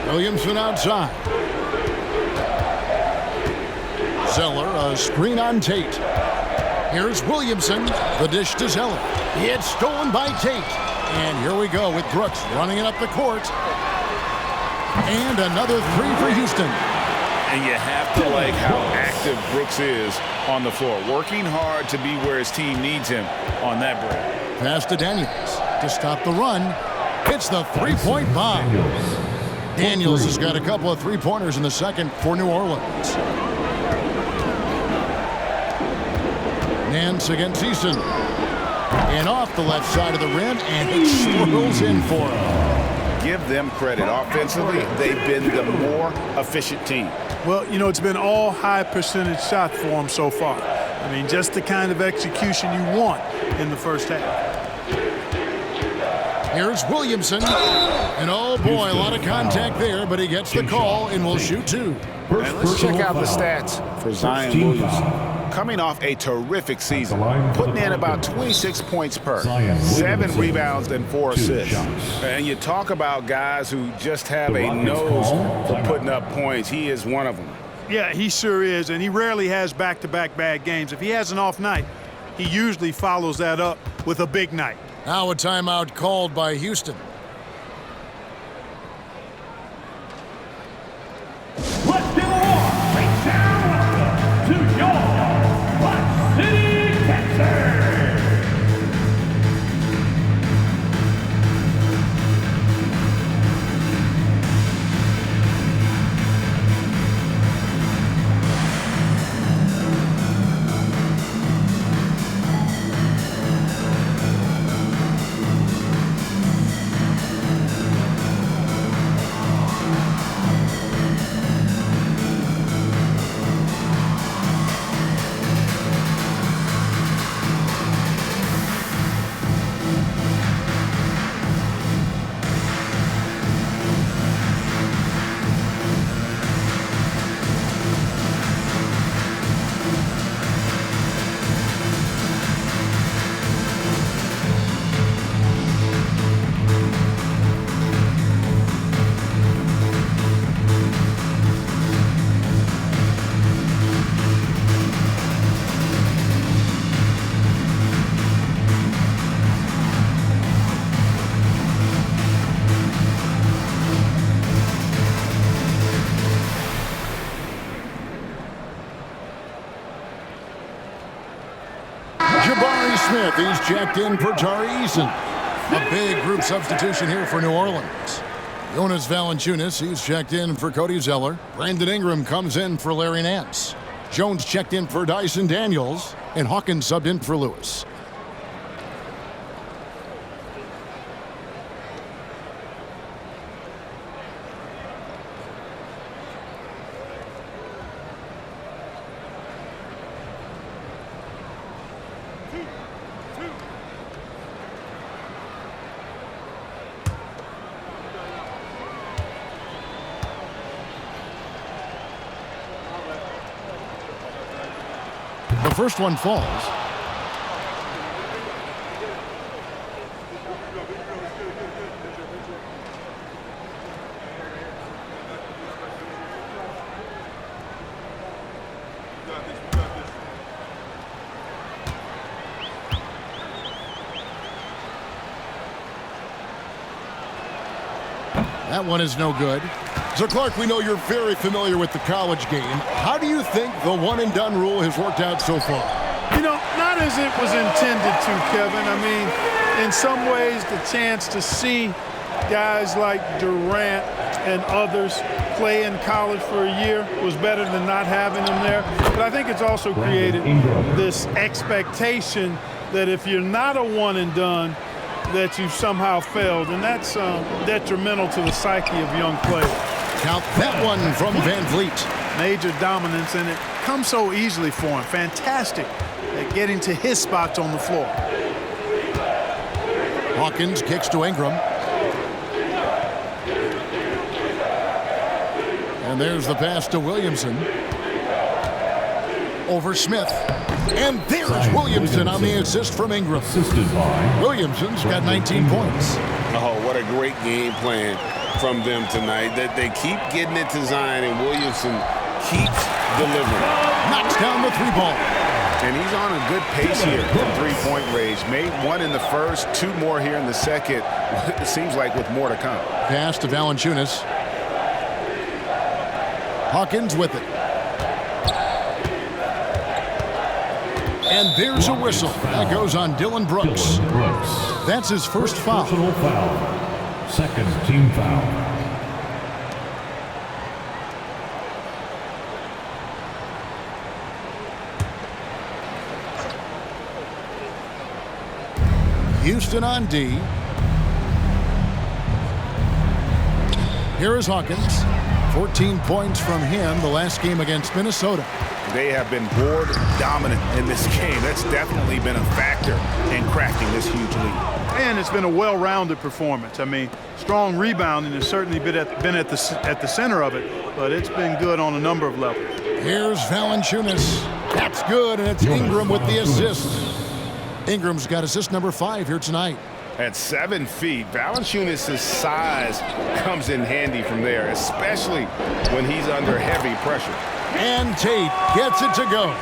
Williamson outside. Zeller, a screen on Tate. Here's Williamson. The dish to Zeller. It's stolen by Tate. And here we go with Brooks running it up the court. And another three for Houston. And you have to like how active Brooks is on the floor. Working hard to be where his team needs him on that break. Pass to Daniels to stop the run. Hits the three-point bomb. Daniels has got a couple of three-pointers in the second for New Orleans. Nance against Eason. And off the left side of the rim, and it swirls in for him. Give them credit. Offensively, they've been the more efficient team. Well, you know, it's been all high percentage shots for them so far. I mean, just the kind of execution you want in the first half. Here's Williamson. And oh boy, a lot of contact there, but he gets the call and will shoot two. And let's check out the stats for Zion Williamson. Coming off a terrific season, putting in about 26 points per, 7 rebounds and 4 assists. And you talk about guys who just have a nose for putting up points. He is one of them. Yeah, he sure is, and he rarely has back-to-back bad games. If he has an off night, he usually follows that up with a big night. Now a timeout called by Houston. Let's give a warm right down to your Hot City, Texas. Smith, he's checked in for Tari Eason. A big group substitution here for New Orleans. Jonas Valanciunas, he's checked in for Cody Zeller. Brandon Ingram comes in for Larry Nance. Jones checked in for Dyson Daniels. And Hawkins subbed in for Lewis. The first one falls. That one is no good. So, Clark, we know you're very familiar with the college game. How do you think the one-and-done rule has worked out so far? You know, not as it was intended to, Kevin. I mean, in some ways, the chance to see guys like Durant and others play in college for a year was better than not having them there. But I think it's also created this expectation that if you're not a one-and-done, that you've somehow failed, and that's detrimental to the psyche of young players. Count that one from Van Vliet. Major dominance, and it comes so easily for him. Fantastic at getting to his spots on the floor. Hawkins kicks to Ingram. And there's the pass to Williamson. Over Smith. And there's Williamson on the assist from Ingram. Williamson's got 19 points. Oh, what a great game plan from them tonight. That they keep getting it to Zion, and Williamson keeps delivering. Knocks down the three ball. And he's on a good pace here from three-point range. Made one in the first, two more here in the second. It seems like with more to come. Pass to Valanciunas. Hawkins with it. And there's a whistle. That goes on Dylan Brooks. That's his first foul. Personal foul. Second team foul. Houston on D. Here is Hawkins. 14 points from him the last game against Minnesota. They have been board dominant in this game. That's definitely been a factor in crafting this huge lead. And it's been a well-rounded performance. I mean, strong rebounding has certainly been at the center of it, but it's been good on a number of levels. Here's Valanciunas. That's good, and it's Ingram with the assist. Ingram's got assist number 5 here tonight. At 7 feet, Valanciunas' size comes in handy from there, especially when he's under heavy pressure. And Tate gets it to go.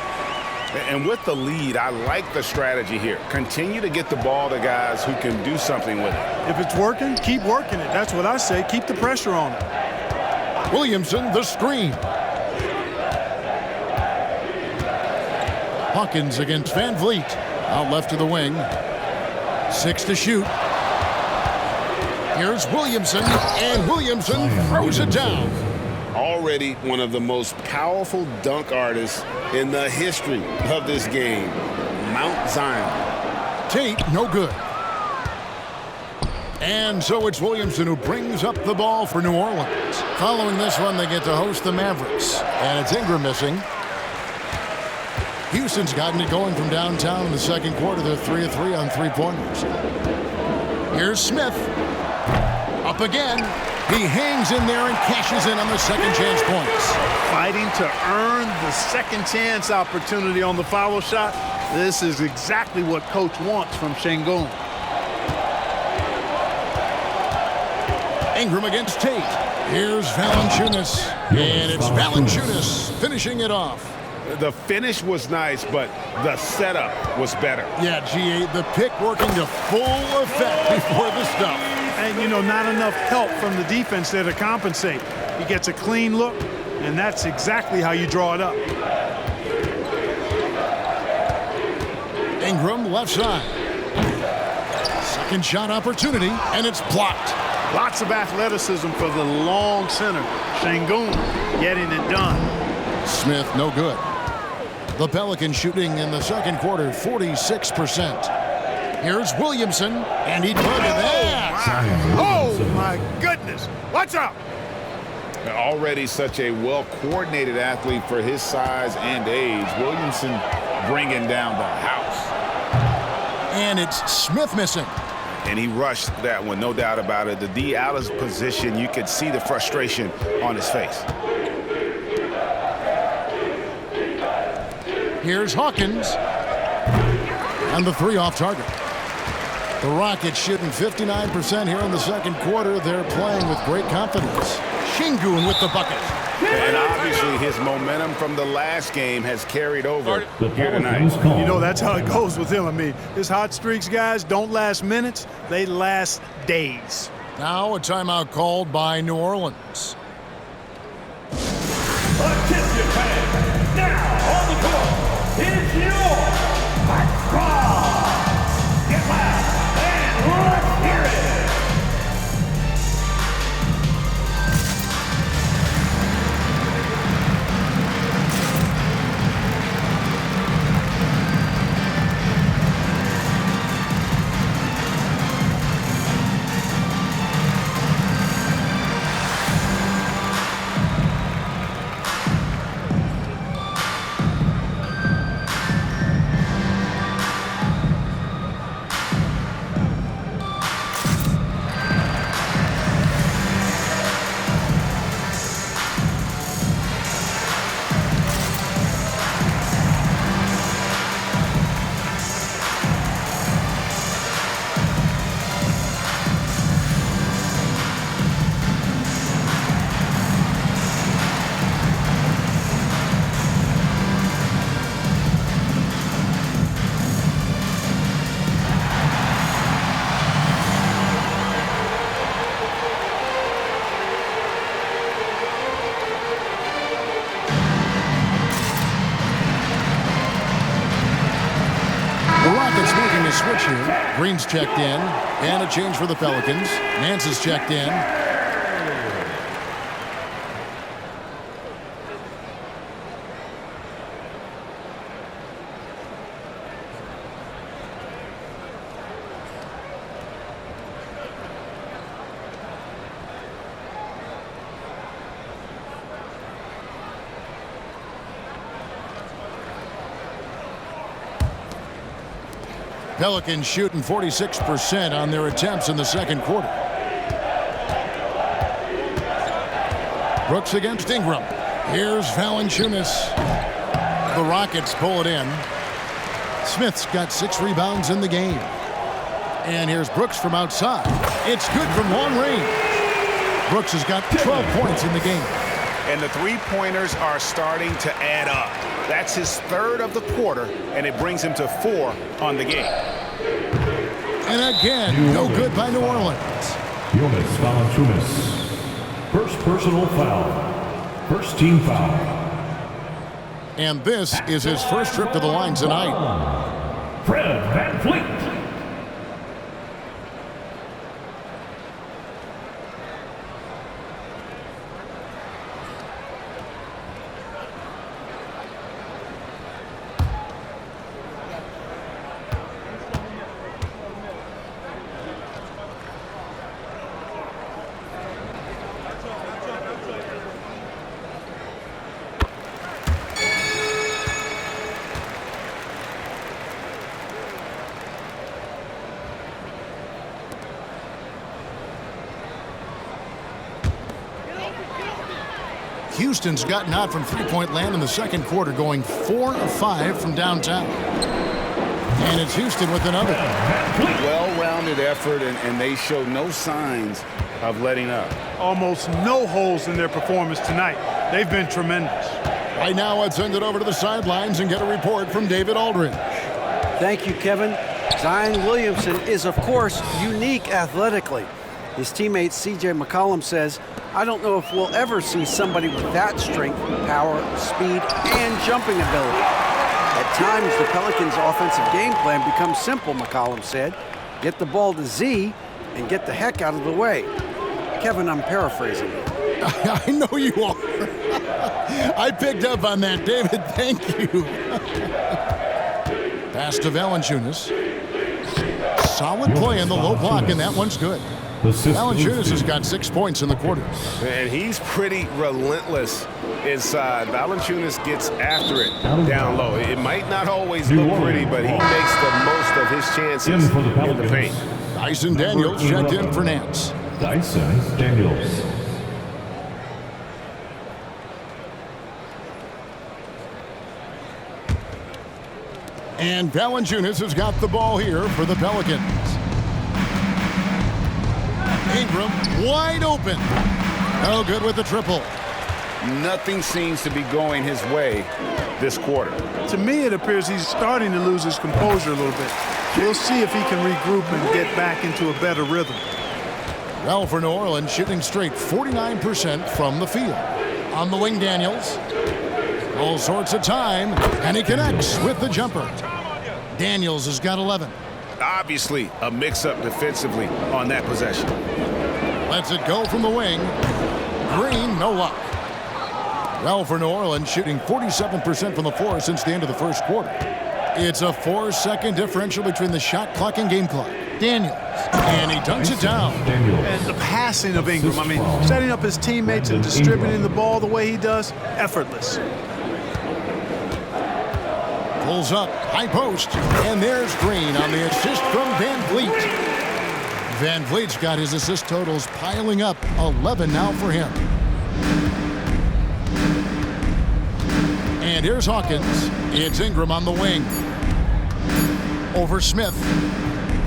And with the lead, I like the strategy here. Continue to get the ball to guys who can do something with it. If it's working, keep working it. That's what I say. Keep the pressure on it. Williamson, the screen. Hawkins against Van Vliet. Out left to the wing. 6 to shoot. Here's Williamson, and Williamson throws it down. Already one of the most powerful dunk artists in the history of this game, Mount Zion. Tate, no good. And so it's Williamson who brings up the ball for New Orleans. Following this one, they get to host the Mavericks. And it's Ingram missing. Houston's gotten it going from downtown in the second quarter. They're 3 of 3 on three-pointers. Here's Smith. Up again. He hangs in there and cashes in on the second chance points. Fighting to earn the second chance opportunity on the foul shot. This is exactly what coach wants from Şengün. Ingram against Tate. Here's Valanciunas. And it's Valanciunas finishing it off. The finish was nice, but the setup was better. Yeah, G8, the pick working to full effect before the stuff. And, you know, not enough help from the defense there to compensate. He gets a clean look, and that's exactly how you draw it up. Ingram left side. Second shot opportunity, and it's blocked. Lots of athleticism for the long center. Şengün getting it done. Smith, no good. The Pelicans shooting in the second quarter, 46%. Here's Williamson, and he targeted that. Oh, my goodness. Watch out. Already such a well-coordinated athlete for his size and age. Williamson bringing down the house. And it's Smith missing. And he rushed that one, no doubt about it. The D out of position, you could see the frustration on his face. Here's Hawkins. And the 3 off target. The Rockets shooting 59% here in the second quarter. They're playing with great confidence. Şengün with the bucket. And obviously his momentum from the last game has carried over here tonight. You know, that's how it goes with him. I mean, his hot streaks, guys, don't last minutes. They last days. Now a timeout called by New Orleans. Attention fans, now on the court is your hot squad. Get loud and let's hear it. Switch here. Green's checked in. And a change for the Pelicans. Nance is checked in. Pelicans shooting 46% on their attempts in the second quarter. Brooks against Ingram. Here's Valanciunas. The Rockets pull it in. Smith's got 6 rebounds in the game. And here's Brooks from outside. It's good from long range. Brooks has got 12 points in the game. And the three-pointers are starting to add up. That's his 3rd of the quarter, and it brings him to 4 on the game. And again, no good by New Orleans. Jonas Valanciunas. First personal foul. First team foul. And this is his first trip to the line tonight. Fred VanVleet. Houston's gotten out from three-point land in the second quarter, going 4 of 5 from downtown. And it's Houston with another. Well-rounded effort, and they show no signs of letting up. Almost no holes in their performance tonight. They've been tremendous. Right now, let's send it over to the sidelines and get a report from David Aldridge. Thank you, Kevin. Zion Williamson is, of course, unique athletically. His teammate C.J. McCollum says, I don't know if we'll ever see somebody with that strength, power, speed, and jumping ability. At times, the Pelicans' offensive game plan becomes simple, McCollum said. Get the ball to Z and get the heck out of the way. Kevin, I'm paraphrasing. I know you are. I picked up on that, David. Thank you. Pass to Valanciunas. Solid play in the low block, and that one's good. Valanciunas has got 6 points in the quarter. And he's pretty relentless inside. Valanciunas gets after it down low. It might not always look pretty, but he makes the most of his chances in the paint. Dyson Daniels checked in for Nance. Dyson Daniels. And Valanciunas has got the ball here for the Pelicans. Ingram wide open. No good with the triple. Nothing seems to be going his way this quarter. To me, it appears he's starting to lose his composure a little bit. We'll see if he can regroup and get back into a better rhythm. Well, for New Orleans, shooting straight 49% from the field. On the wing, Daniels. All sorts of time, and he connects with the jumper. Daniels has got 11. Obviously, a mix-up defensively on that possession. Lets it go from the wing. Green, no luck. Well, for New Orleans, shooting 47% from the floor since the end of the first quarter. It's a 4-second differential between the shot clock and game clock. Daniels, and he dunks it down. And the passing of Ingram, I mean, setting up his teammates and distributing the ball the way he does, effortless. Pulls up, high post, and there's Green on the assist from Van Vliet. Van Vliet's got his assist totals piling up, 11 now for him. And here's Hawkins. It's Ingram on the wing. Over Smith.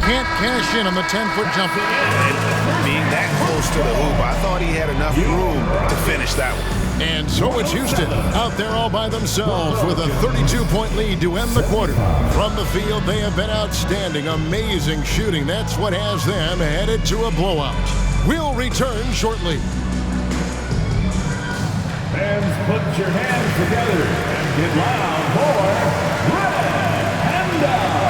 Can't cash in on the 10-foot jumper. And being that close to the hoop, I thought he had enough room to finish that one. And so it's Houston out there all by themselves with a 32-point lead to end the quarter. From the field, they have been outstanding, amazing shooting. That's what has them headed to a blowout. We'll return shortly. Fans, put your hands together and get loud for Red Panda.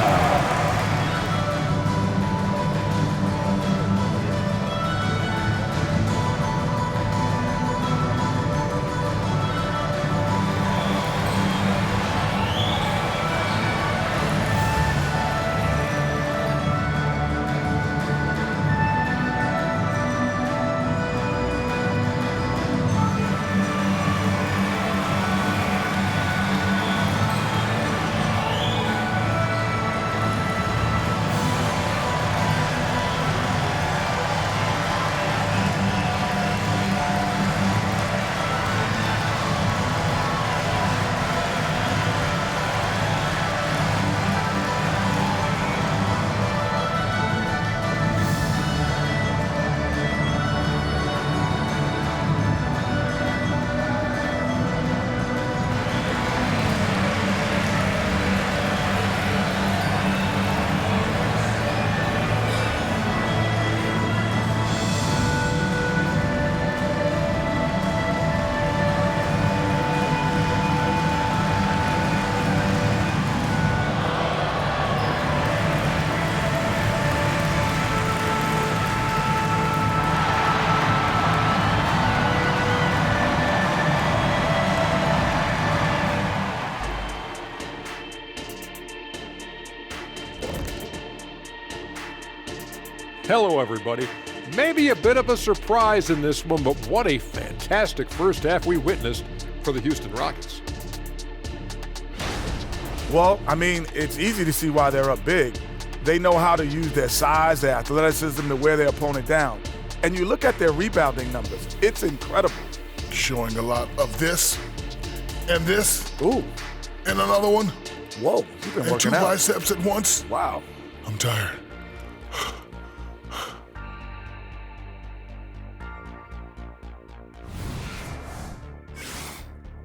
Hello, everybody. Maybe a bit of a surprise in this one, but what a fantastic first half we witnessed for the Houston Rockets. Well, I mean, it's easy to see why they're up big. They know how to use their size, their athleticism to wear their opponent down. And you look at their rebounding numbers, it's incredible. Showing a lot of this and this. Ooh. And another one. Whoa, you've been and working two out. biceps at once. Wow. I'm tired.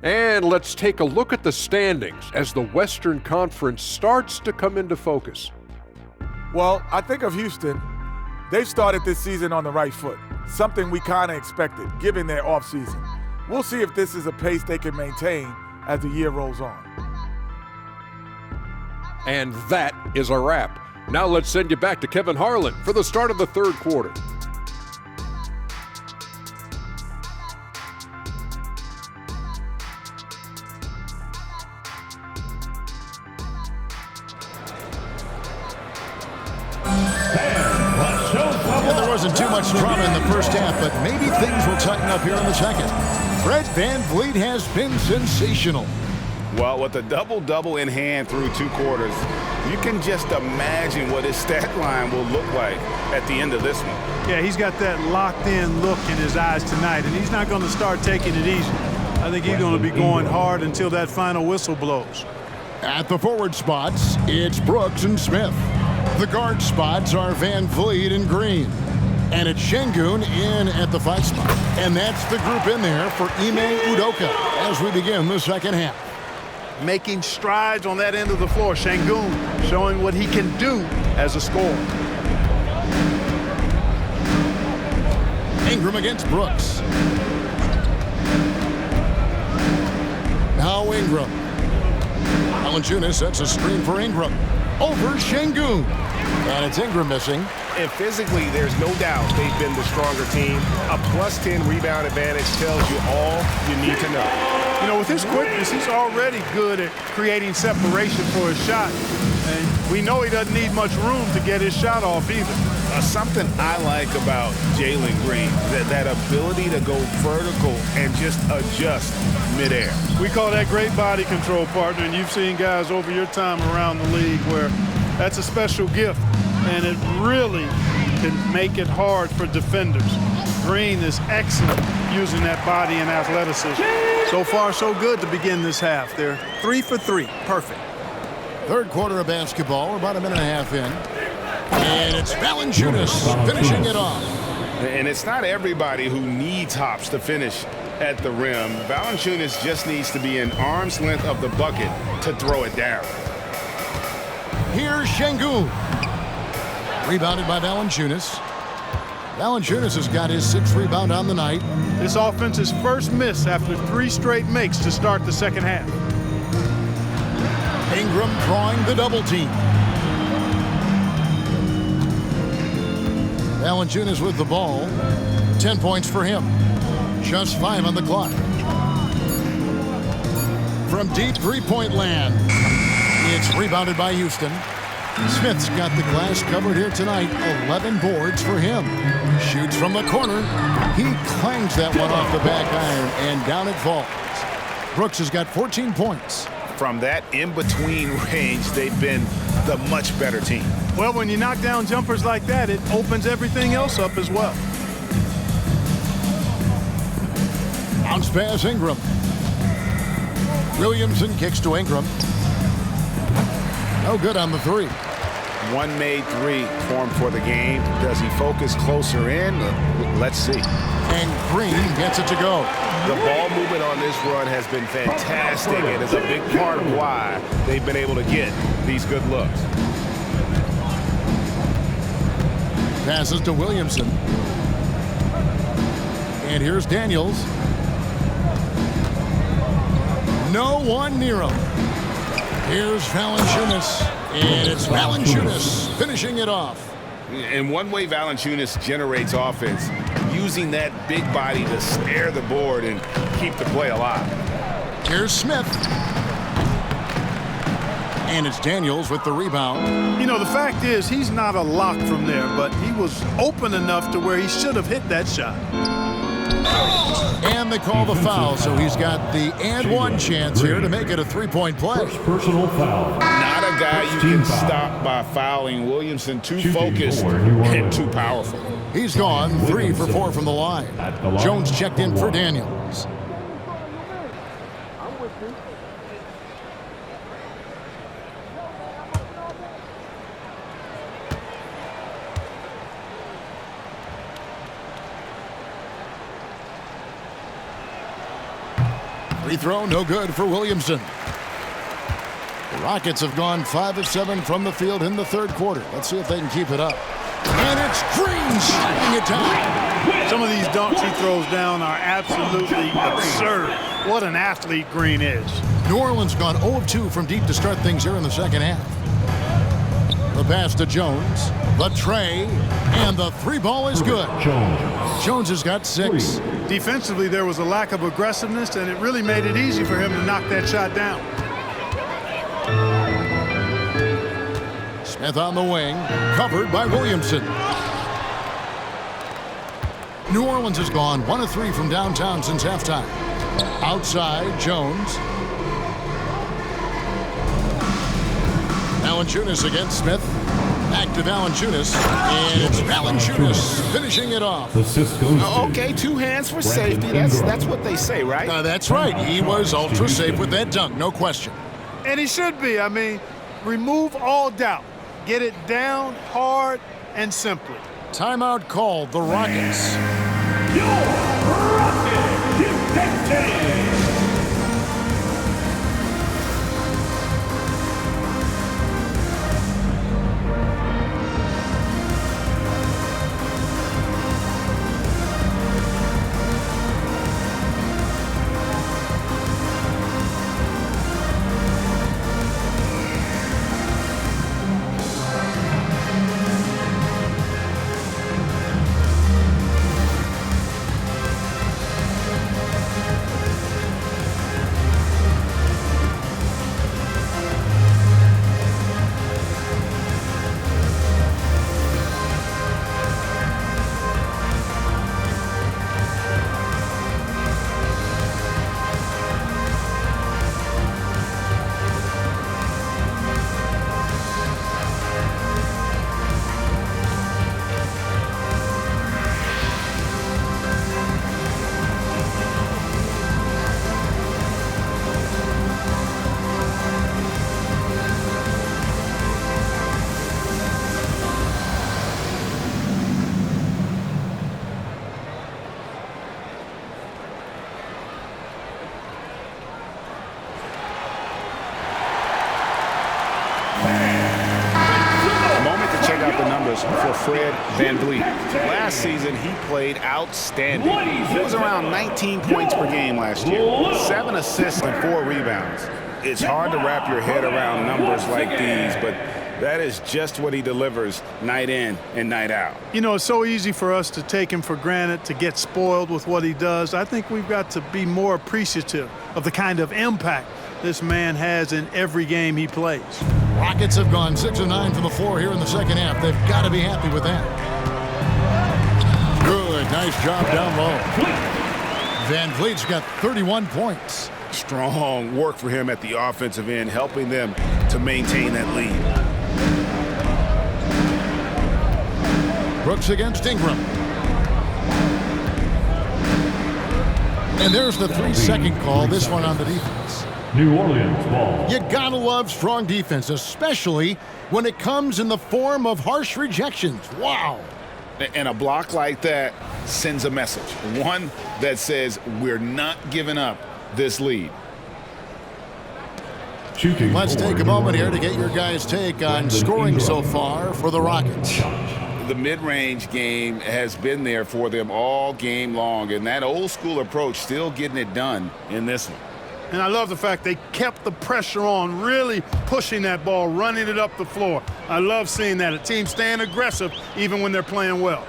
And let's take a look at the standings as the Western Conference starts to come into focus. Well, I think of Houston. They've started this season on the right foot, something we kind of expected, given their offseason. We'll see if this is a pace they can maintain as the year rolls on. And that is a wrap. Now let's send you back to Kevin Harlan for the start of the third quarter. There wasn't too much drama in the first half, but maybe things will tighten up here in the second. Fred VanVleet has been sensational. Well, with a double-double in hand through two quarters, you can just imagine what his stat line will look like at the end of this one. Yeah, he's got that locked-in look in his eyes tonight, and he's not going to start taking it easy. I think he's going to be going hard until that final whistle blows. At the forward spots, it's Brooks and Smith. The guard spots are VanVleet and Green. And it's Şengün in at the 5 spot. And that's the group in there for Ime Udoka as we begin the second half. Making strides on that end of the floor. Şengün showing what he can do as a scorer. Ingram against Brooks. Now Ingram. Valanciunas sets a screen for Ingram. Over Şengün. And it's Ingram missing. And physically, there's no doubt they've been the stronger team. A plus 10 rebound advantage tells you all you need to know. You know, with his quickness, he's already good at creating separation for his shot. And we know he doesn't need much room to get his shot off either. Something I like about Jalen Green, that ability to go vertical and just adjust midair. We call that great body control, partner, and you've seen guys over your time around the league where that's a special gift, and it really can make it hard for defenders. Green is excellent using that body and athleticism. So far, so good to begin this half. They're 3 for 3. Perfect. Third quarter of basketball, about a minute and a half in. And it's Valanciunas finishing it off. And it's not everybody who needs hops to finish at the rim. Valanciunas just needs to be an arm's length of the bucket to throw it down. Here's Şengün. Rebounded by Valanciunas. Valanciunas has got his 6th rebound on the night. This offense's first miss after 3 straight makes to start the second half. Ingram drawing the double team. Valanciunas with the ball. 10 points for him. Just 5 on the clock. From deep three-point land, it's rebounded by Houston. Smith's got the glass covered here tonight. 11 boards for him. Shoots from the corner. He clangs that one off the back iron, and down it falls. Brooks has got 14 points. From that in-between range, they've been the much better team. Well, when you knock down jumpers like that, it opens everything else up as well. Bounce pass Ingram. Williamson kicks to Ingram. No good on the 3. One made 3 formed for the game. Does he focus closer in? Let's see. And Green gets it to go. The ball movement on this run has been fantastic, and it's a big part of why they've been able to get these good looks. Passes to Williamson. And here's Daniels. No one near him. Here's Valanciunas. And it's Valanciunas finishing it off. And one way Valanciunas generates offense, using that big body to snare the board and keep the play alive. Here's Smith. And it's Daniels with the rebound. You know, the fact is he's not a lock from there, but he was open enough to where he should have hit that shot. And they call the foul, so he's got the and one chance here to make it a 3-point play. First personal foul. Not a guy you can stop by fouling. Williamson too focused and too powerful. He's gone 3 for 4 from the line. Jones checked in for Daniels. Free throw, no good for Williamson. The Rockets have gone 5 of 7 from the field in the third quarter. Let's see if they can keep it up. And it's Green shooting it down. Some of these dunks he throws down are absolutely absurd. What an athlete Green is. New Orleans gone 0 of 2 from deep to start things here in the second half. The pass to Jones. The tray. And the 3 ball is good. Jones has got 6. Defensively, there was a lack of aggressiveness, and it really made it easy for him to knock that shot down. Smith on the wing, covered by Williamson. New Orleans has gone 1 of 3 from downtown since halftime. Outside, Jones. Valanciunas against Smith. Back to Valanciunas, and it's Valanciunas finishing it off. Okay, 2 hands for safety. That's what they say, right? That's right. He was ultra safe with that dunk, no question. And he should be. I mean, remove all doubt. Get it down hard and simply. Timeout called, the Rockets. Your Rockets defending. numbers for Fred VanVleet. Last season, he played outstanding. He was around 19 points per game last year, 7 assists and 4 rebounds. It's hard to wrap your head around numbers like these, but that is just what he delivers night in and night out. You know, it's so easy for us to take him for granted, to get spoiled with what he does. I think we've got to be more appreciative of the kind of impact this man has in every game he plays. Rockets have gone 6 of 9 from the floor here in the second half. They've got to be happy with that. Good, nice job down low. VanVleet's got 31 points. Strong work for him at the offensive end, helping them to maintain that lead. Brooks against Ingram. And there's the 3-second call, this one on the defense. New Orleans ball. You gotta love strong defense, especially when it comes in the form of harsh rejections. Wow. And a block like that sends a message, one that says we're not giving up this lead. Let's take a moment here to get your guys' take on scoring so far for the Rockets. The mid-range game has been there for them all game long, and that old-school approach still getting it done in this one. And I love the fact they kept the pressure on, really pushing that ball, running it up the floor. I love seeing that. A team staying aggressive even when they're playing well.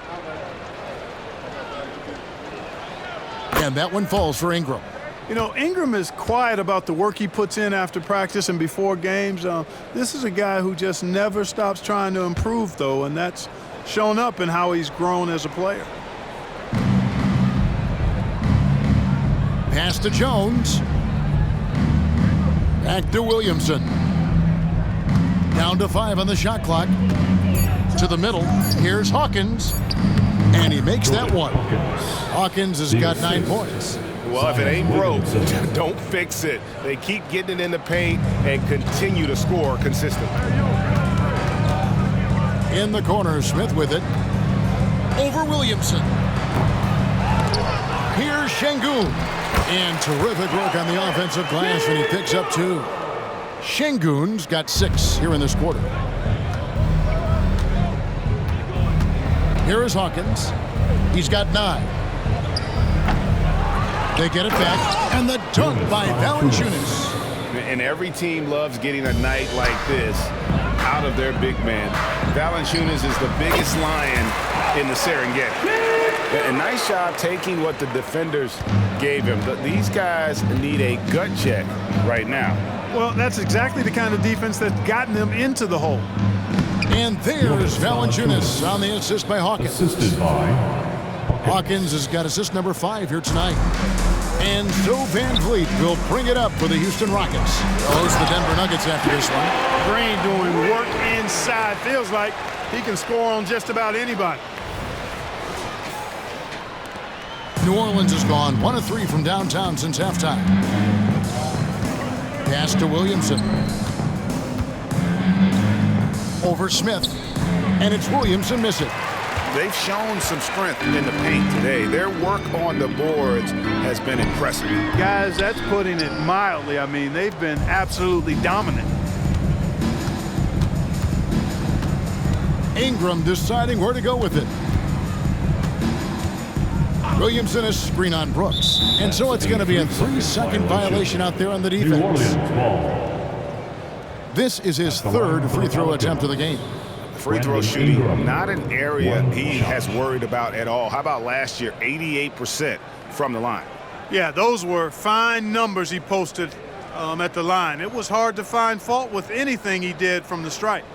And that one falls for Ingram. You know, Ingram is quiet about the work he puts in after practice and before games. This is a guy who just never stops trying to improve, though, and that's shown up in how he's grown as a player. Pass to Jones. Back to Williamson. Down to 5 on the shot clock. To the middle. Here's Hawkins. And he makes that one. Hawkins has got 9 points. Well, if it ain't broke, don't fix it. They keep getting it in the paint and continue to score consistently. In the corner, Smith with it. Over Williamson. Here's Şengün. And terrific work on the offensive glass, and he picks up 2. Şengün's got 6 here in this quarter. Here is Hawkins. He's got 9. They get it back, and the dunk by Valanciunas. And every team loves getting a night like this out of their big man. Valanciunas is the biggest lion in the Serengeti. A nice job taking what the defenders gave him. But these guys need a gut check right now. Well, that's exactly the kind of defense that's gotten them into the hole. And there's Valanciunas on the assist by Hawkins. Assisted by Hawkins has got assist number 5 here tonight. And so VanVleet will bring it up for the Houston Rockets. Goes the Denver Nuggets after this one. Green doing work inside. Feels like he can score on just about anybody. New Orleans has gone 1 of 3 from downtown since halftime. Pass to Williamson. Over Smith. And it's Williamson miss it. They've shown some strength in the paint today. Their work on the boards has been impressive. Guys, that's putting it mildly. I mean, they've been absolutely dominant. Ingram deciding where to go with it. Williamson is screen on Brooks. And so it's going to be a 3-second violation out there on the defense. New Orleans ball. This is his 3rd free throw attempt of the game. Free throw shooting, not an area he has worried about at all. How about last year, 88% from the line? Yeah, those were fine numbers he posted at the line. It was hard to find fault with anything he did from the stripe.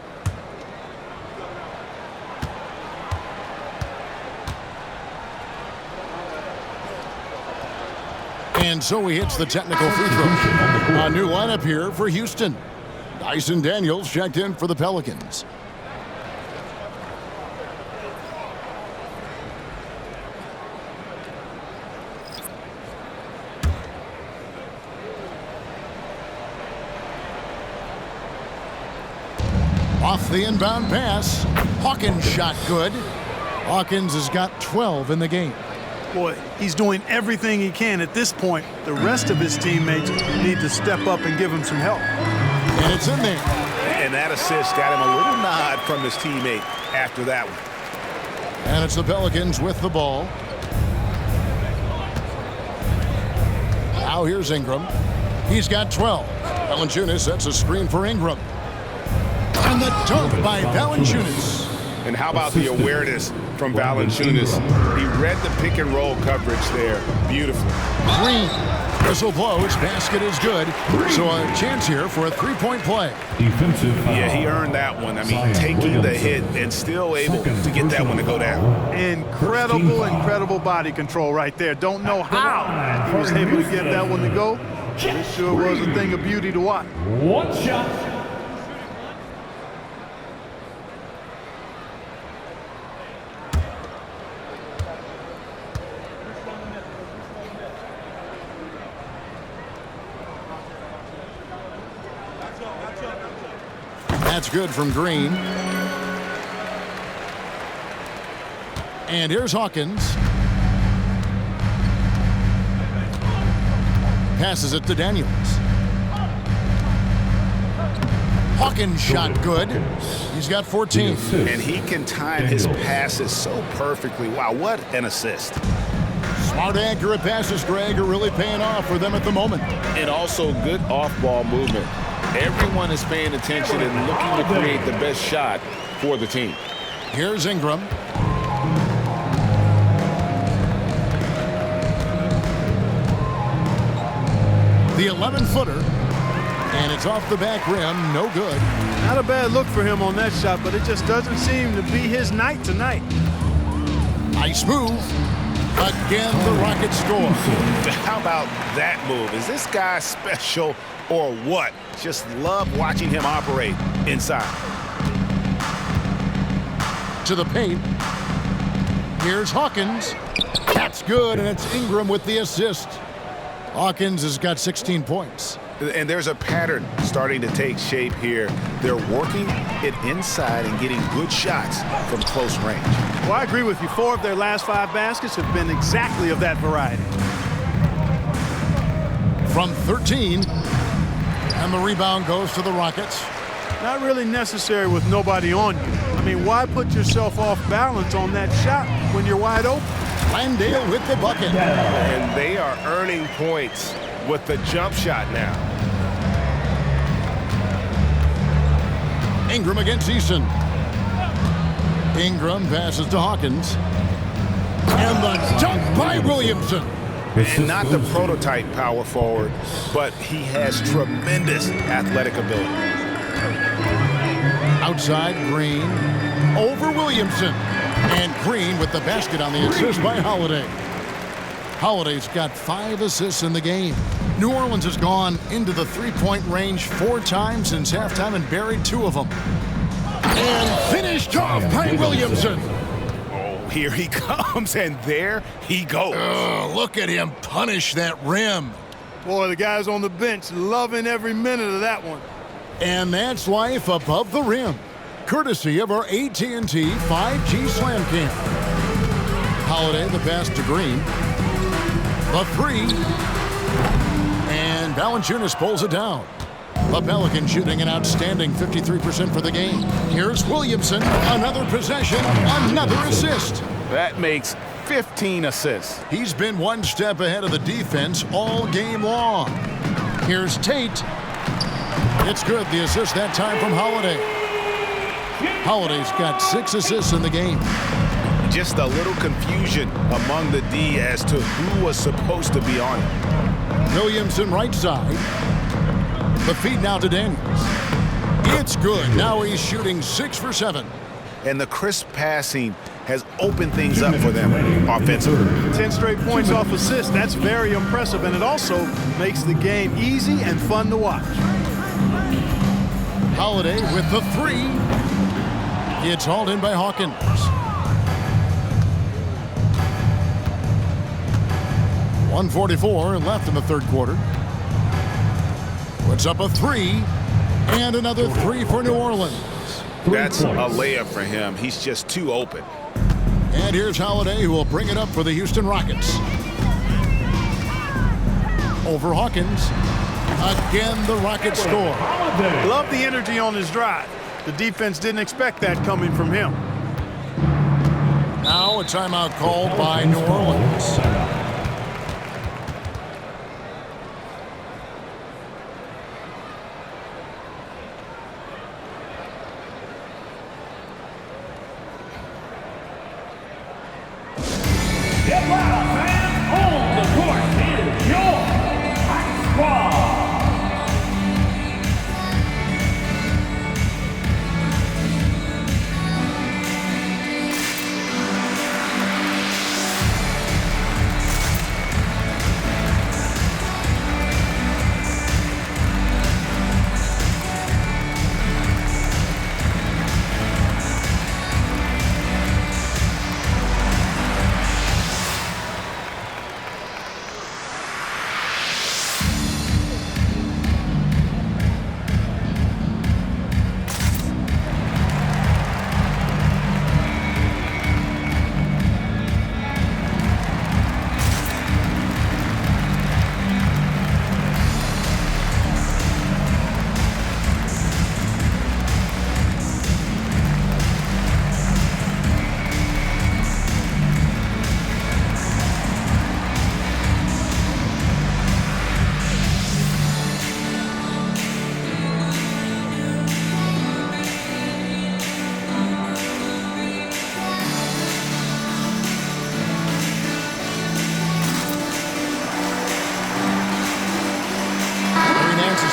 And so he hits the technical free throw. A new lineup here for Houston. Dyson Daniels checked in for the Pelicans. Off the inbound pass. Hawkins shot good. Hawkins has got 12 in the game. Boy, he's doing everything he can at this point. The rest of his teammates need to step up and give him some help. And it's in there. And And that assist got him a little nod from his teammate after that one. And it's the Pelicans with the ball. Now here's Ingram. He's got 12. Valanciunas sets a screen for Ingram. And the dunk by Valanciunas. And how about the awareness from Valanciunas? He read the pick and roll coverage there beautifully. Green. Whistle blows. Basket is good. So a chance here for a three-point play. Yeah, he earned that one. I mean, taking the hit and still able to get that one to go down. Incredible body control right there. Don't know how he was able to get that one to go. It sure was a thing of beauty to watch. One shot. That's good from Green. And here's Hawkins. Passes it to Daniels. Hawkins shot good. He's got 14. And he can time his passes so perfectly. Wow, what an assist. Smart, accurate passes, Greg, are really paying off for them at the moment. And also good off-ball movement. Everyone is paying attention and looking to create the best shot for the team. Here's Ingram. The 11-footer. And it's off the back rim. No good. Not a bad look for him on that shot, but it just doesn't seem to be his night tonight. Nice move. Again, the Rockets score. How about that move? Is this guy special or what? Just love watching him operate inside. To the paint. Here's Hawkins. That's good, and it's Ingram with the assist. Hawkins has got 16 points. And there's a pattern starting to take shape here. They're working it inside and getting good shots from close range. Well, I agree with you. 4 of their last 5 baskets have been exactly of that variety. From 13. And the rebound goes to the Rockets. Not really necessary with nobody on you. I mean, why put yourself off balance on that shot when you're wide open? Landale with the bucket. And they are earning points with the jump shot now. Ingram against Eason. Ingram passes to Hawkins. And the dunk by Williamson. And not the prototype power forward, but he has tremendous athletic ability. Outside, Green. Over Williamson. And Green with the basket on the assist by Holiday. Holiday's got 5 assists in the game. New Orleans has gone into the three-point range 4 times since halftime and buried 2 of them. And finished off by Williamson. Oh, here he comes, and there he goes. Look at him punish that rim. Boy, the guys on the bench loving every minute of that one. And that's life above the rim, courtesy of our AT&T 5G Slam Cam. Holiday, the pass to Green. The 3. And Valanciunas pulls it down. The Pelicans shooting an outstanding 53% for the game. Here's Williamson. Another possession, another assist. That makes 15 assists. He's been one step ahead of the defense all game long. Here's Tate. It's good, the assist that time from Holiday. Holiday's got 6 assists in the game. Just a little confusion among the D as to who was supposed to be on it. Williamson right side. The feed now to Daniels. It's good. Now he's shooting 6 for 7. And the crisp passing has opened things up for them offensively. 10 straight points off assists. That's very impressive, and it also makes the game easy and fun to watch. Holiday with the 3. It's hauled in by Hawkins. .144 left in the third quarter. Puts up a 3. And another 3 for New Orleans. That's a layup for him. He's just too open. And here's Holiday, who will bring it up for the Houston Rockets. Over Hawkins. Again, the Rockets score. Love the energy on his drive. The defense didn't expect that coming from him. Now a timeout called by New Orleans. Get loud, man! On the court is your hot squad!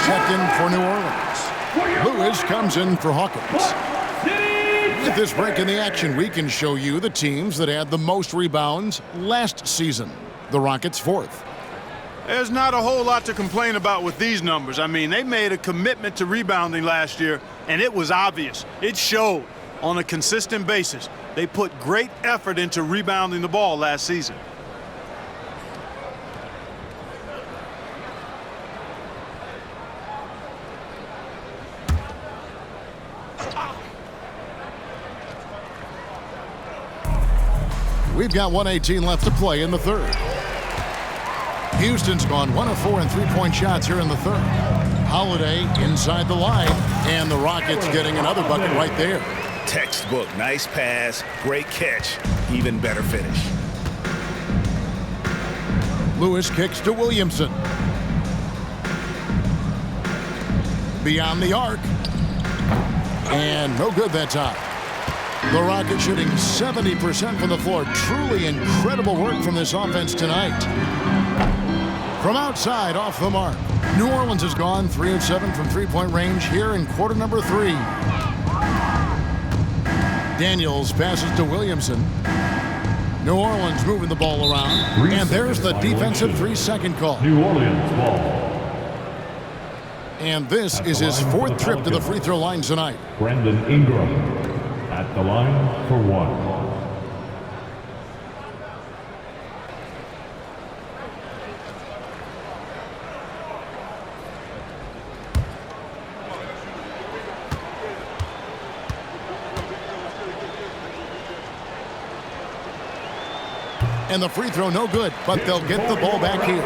Checked in for New Orleans. Lewis comes in for Hawkins. At this break in the action, we can show you the teams that had the most rebounds last season. The Rockets fourth. There's not a whole lot to complain about with these numbers. I mean, they made a commitment to rebounding last year, and it was obvious. It showed on a consistent basis. They put great effort into rebounding the ball last season. We've got 1:18 left to play in the third. Houston's gone 1 of 4 in three-point shots here in the third. Holiday inside the line, and the Rockets getting another bucket right there. Textbook, nice pass, great catch, even better finish. Lewis kicks to Williamson. Beyond the arc. And no good that time. The Rockets shooting 70% from the floor. Truly incredible work from this offense tonight. From outside, off the mark. New Orleans has gone 3 of 7 from three-point range here in quarter number 3. Daniels passes to Williamson. New Orleans moving the ball around. And there's the defensive 3-second call. New Orleans ball. And this is his 4th trip to the free throw line tonight. Brandon Ingram at the line for 1. And the free throw no good, but they'll get the ball back here.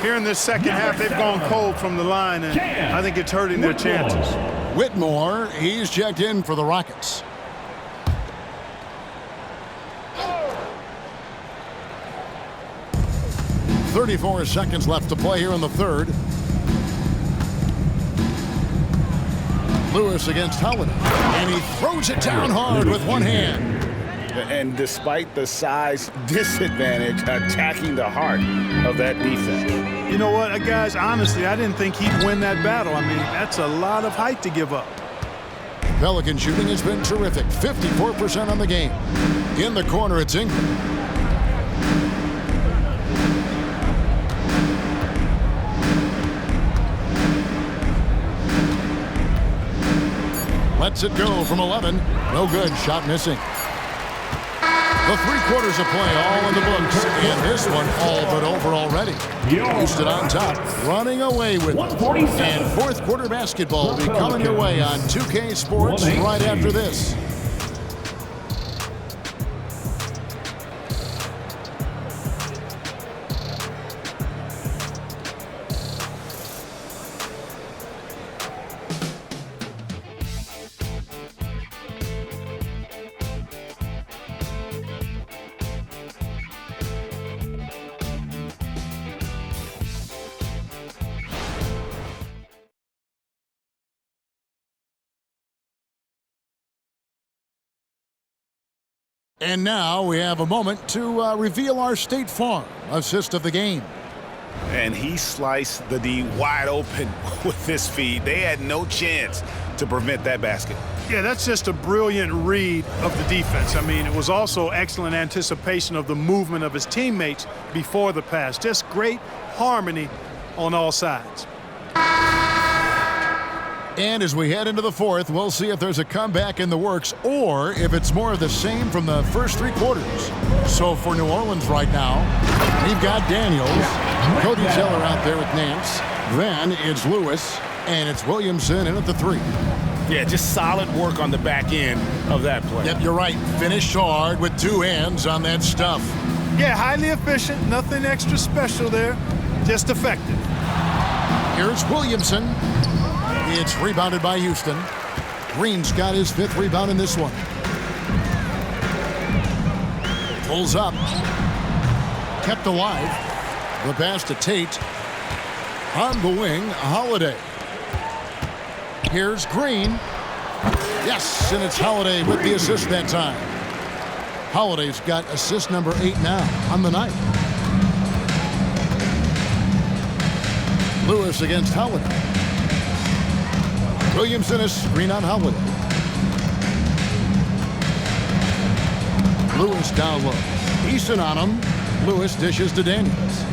Here in this second half, they've gone cold from the line, and I think it's hurting their chances. Whitmore, he's checked in for the Rockets. .34 seconds left to play here in the third. Lewis against Holiday, and he throws it down hard with one hand. And despite the size disadvantage, attacking the heart of that defense. You know what, guys, honestly, I didn't think he'd win that battle. I mean, that's a lot of height to give up. Pelican shooting has been terrific, 54% on the game. In the corner, it's Ingram. Lets it go from 11. No good, shot missing. The 3 quarters of play all in the books, and this one all but over already. Houston on top, running away with it. And 4th quarter basketball will be coming your way on 2K Sports right after this. And now we have a moment to reveal our State Farm assist of the game. And he sliced the D wide open with this feed. They had no chance to prevent that basket. Yeah, that's just a brilliant read of the defense. I mean, it was also excellent anticipation of the movement of his teammates before the pass. Just great harmony on all sides. And as we head into the fourth, we'll see if there's a comeback in the works or if it's more of the same from the first 3 quarters. So for New Orleans right now, we've got Daniels, Cody Zeller out there with Nance. Then it's Lewis, and it's Williamson in at the 3. Yeah, just solid work on the back end of that play. Yep, you're right. Finished hard with 2 hands on that stuff. Yeah, highly efficient. Nothing extra special there. Just effective. Here's Williamson. It's rebounded by Houston. Green's got his 5th rebound in this one. Pulls up. Kept alive. The pass to Tate. On the wing, Holiday. Here's Green. Yes, and it's Holiday with the assist that time. Holiday's got assist number 8 now on the night. Lewis against Holiday. Williamson a screen on Holiday. Lewis down low. Eason on him. Lewis dishes to Daniels.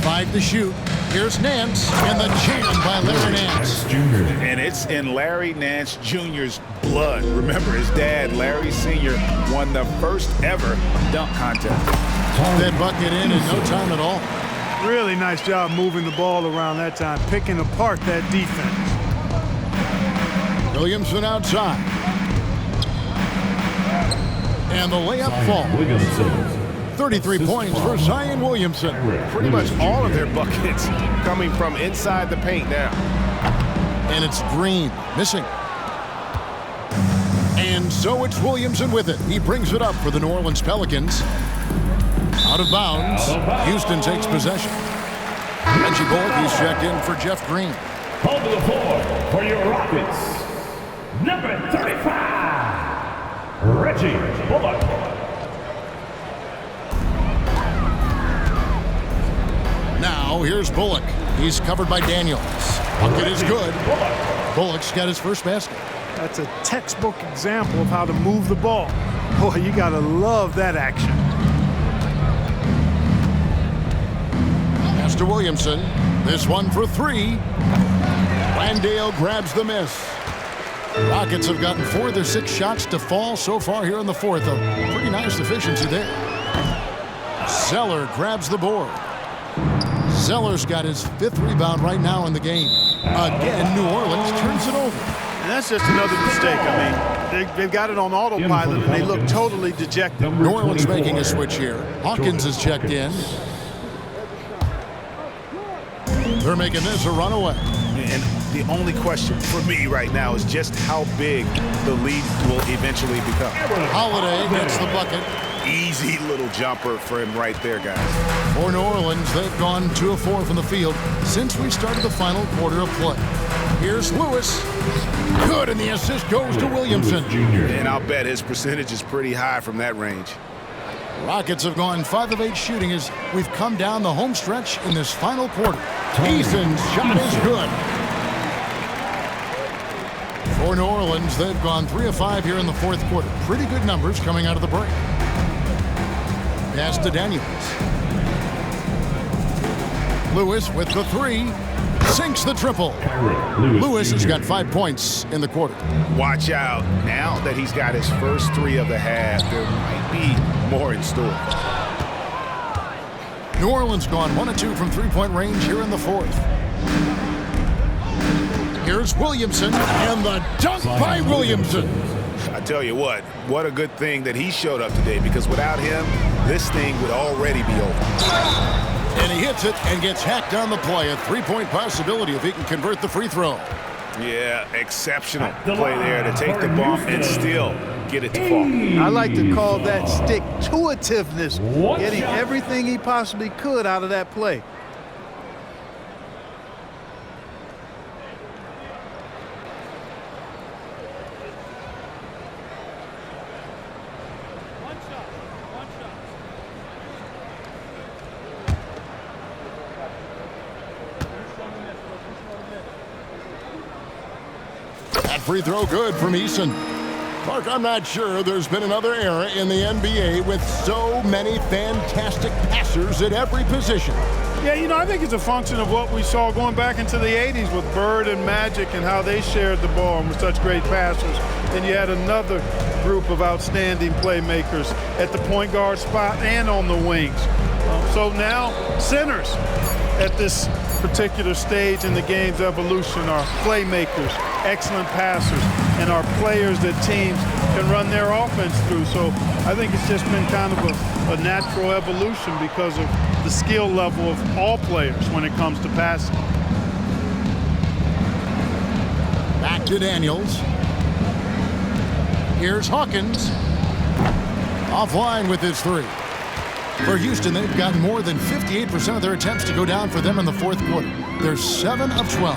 5 to shoot. Here's Nance, and the jam by Larry Nance. And it's in Larry Nance Jr.'s blood. Remember, his dad, Larry Sr., won the first ever dunk contest. That bucket in no time at all. Really nice job moving the ball around that time, picking apart that defense. Williamson outside. And the layup falls. 33 points for Zion Williamson. Pretty much all of their buckets coming from inside the paint now. And it's Green missing. And so it's Williamson with it. He brings it up for the New Orleans Pelicans. Out of bounds. Houston takes possession. Reggie Bullock, he's checked in for Jeff Green. Hold to the floor for your Rockets. Number 35, Reggie Bullock. Now here's Bullock. He's covered by Daniels. Bucket is good. Bullock's got his first basket. That's a textbook example of how to move the ball. Boy, you gotta love that action. Pass to Williamson. This one for 3. Landale grabs the miss. Rockets have gotten 4 of their 6 shots to fall so far here in the fourth. A pretty nice efficiency there. Zeller grabs the board. Zeller's got his 5th rebound right now in the game. Again, New Orleans turns it over. And that's just another mistake. I mean, they've got it on autopilot, and they look totally dejected. New Orleans making a switch here. Hawkins is checked in. They're making this a runaway. And the only question for me right now is just how big the lead will eventually become. Holiday gets the bucket. Easy little jumper for him right there, guys. For New Orleans, they've gone 2 of 4 from the field since we started the final quarter of play. Here's Lewis. Good, and the assist goes to Williamson. And I'll bet his percentage is pretty high from that range. Rockets have gone 5 of 8 shooting as we've come down the home stretch in this final quarter. Eason's shot is good. For New Orleans, they've gone 3 of 5 here in the fourth quarter. Pretty good numbers coming out of the break. Pass to Daniels. Lewis with the 3. Sinks the triple. Lewis has got 5 points in the quarter. Watch out. Now that he's got his first 3 of the half, there might be more in store. New Orleans gone 1 of 2 from 3-point range here in the fourth. Here's Williamson, and the dunk by Williamson. I tell you what a good thing that he showed up today, because without him, this thing would already be over. And he hits it and gets hacked on the play. A 3-point possibility if he can convert the free throw. Yeah, exceptional play there to take the bump and still get it to fall. I like to call that stick-to-itiveness, getting everything he possibly could out of that play. free throw good from Eason. Mark, I'm not sure there's been another era in the NBA with so many fantastic passers at every position. Yeah, I think it's a function of what we saw going back into the 80s with Bird and Magic and how they shared the ball and were such great passers. And you had another group of outstanding playmakers at the point guard spot and on the wings. So now centers at this particular stage in the game's evolution are playmakers, excellent passers, and are players that teams can run their offense through. So I think it's just been kind of a natural evolution because of the skill level of all players when it comes to passing. Back to Daniels. Here's Hawkins. Offline with his three. For Houston, they've gotten more than 58% of their attempts to go down for them in the fourth quarter. They're 7 of 12.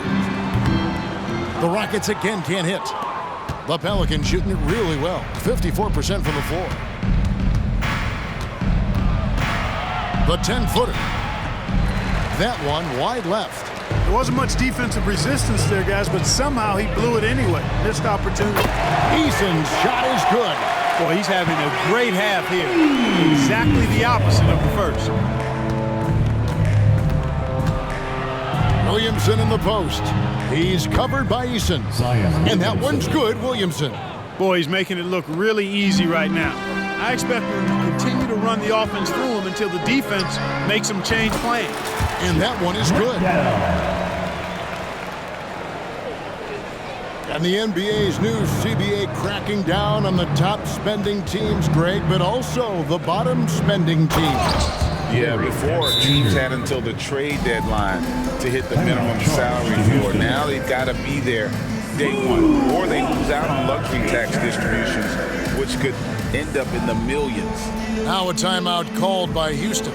The Rockets again can't hit. The Pelicans shooting it really well, 54% from the floor. The 10-footer. That one wide left. There wasn't much defensive resistance there, guys, but somehow he blew it anyway. Missed opportunity. Eason's shot is good. Boy, he's having a great half here. Exactly the opposite of the first. Williamson in the post. He's covered by Eason. And that one's good, Williamson. Boy, he's making it look really easy right now. I expect him to continue to run the offense through him until the defense makes him change plans. And that one is good. And the NBA's new CBA cracking down on the top spending teams, Greg, but also the bottom spending teams. Yeah, before teams had until the trade deadline to hit the minimum salary floor. Now they've got to be there day one, or they lose out on luxury tax distributions, which could end up in the millions. Now a timeout called by Houston.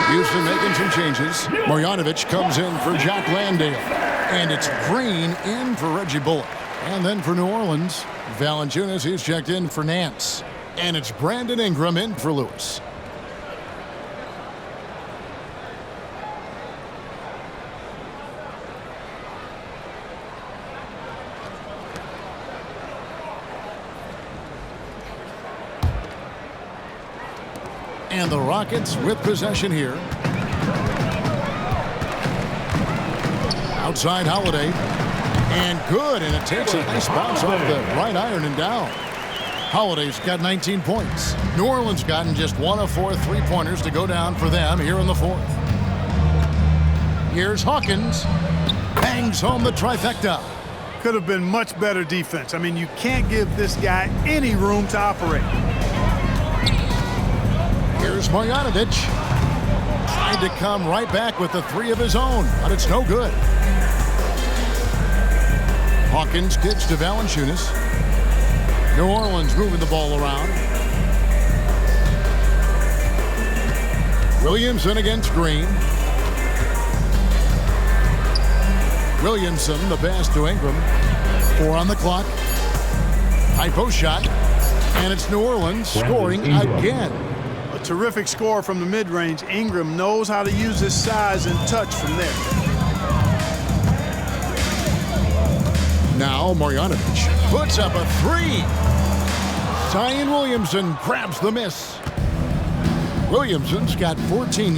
Houston making some changes. Marjanovic comes in for Jack Landale. And it's Green in for Reggie Bullock. And then for New Orleans, Valanciunas, he's checked in for Nance. And it's Brandon Ingram in for Lewis. And the Rockets with possession here. Outside Holiday. And good, and it takes a nice bounce off the right iron and down. Holiday's got 19 points. New Orleans gotten just 1 of 4 three-pointers to go down for them here in the fourth. Here's Hawkins. Bangs home the trifecta. Could have been much better defense. I mean, you can't give this guy any room to operate. Here's Marjanovic. Tried to come right back with the three of his own, but it's no good. Hawkins kicks to Valanciunas. New Orleans moving the ball around. Williamson against Green. Williamson, the pass to Ingram. 4 on the clock. High post shot. And it's New Orleans scoring again. A terrific score from the mid-range. Ingram knows how to use his size and touch from there. Now Marjanovic puts up a three. Zion Williamson grabs the miss. Williamson's got 14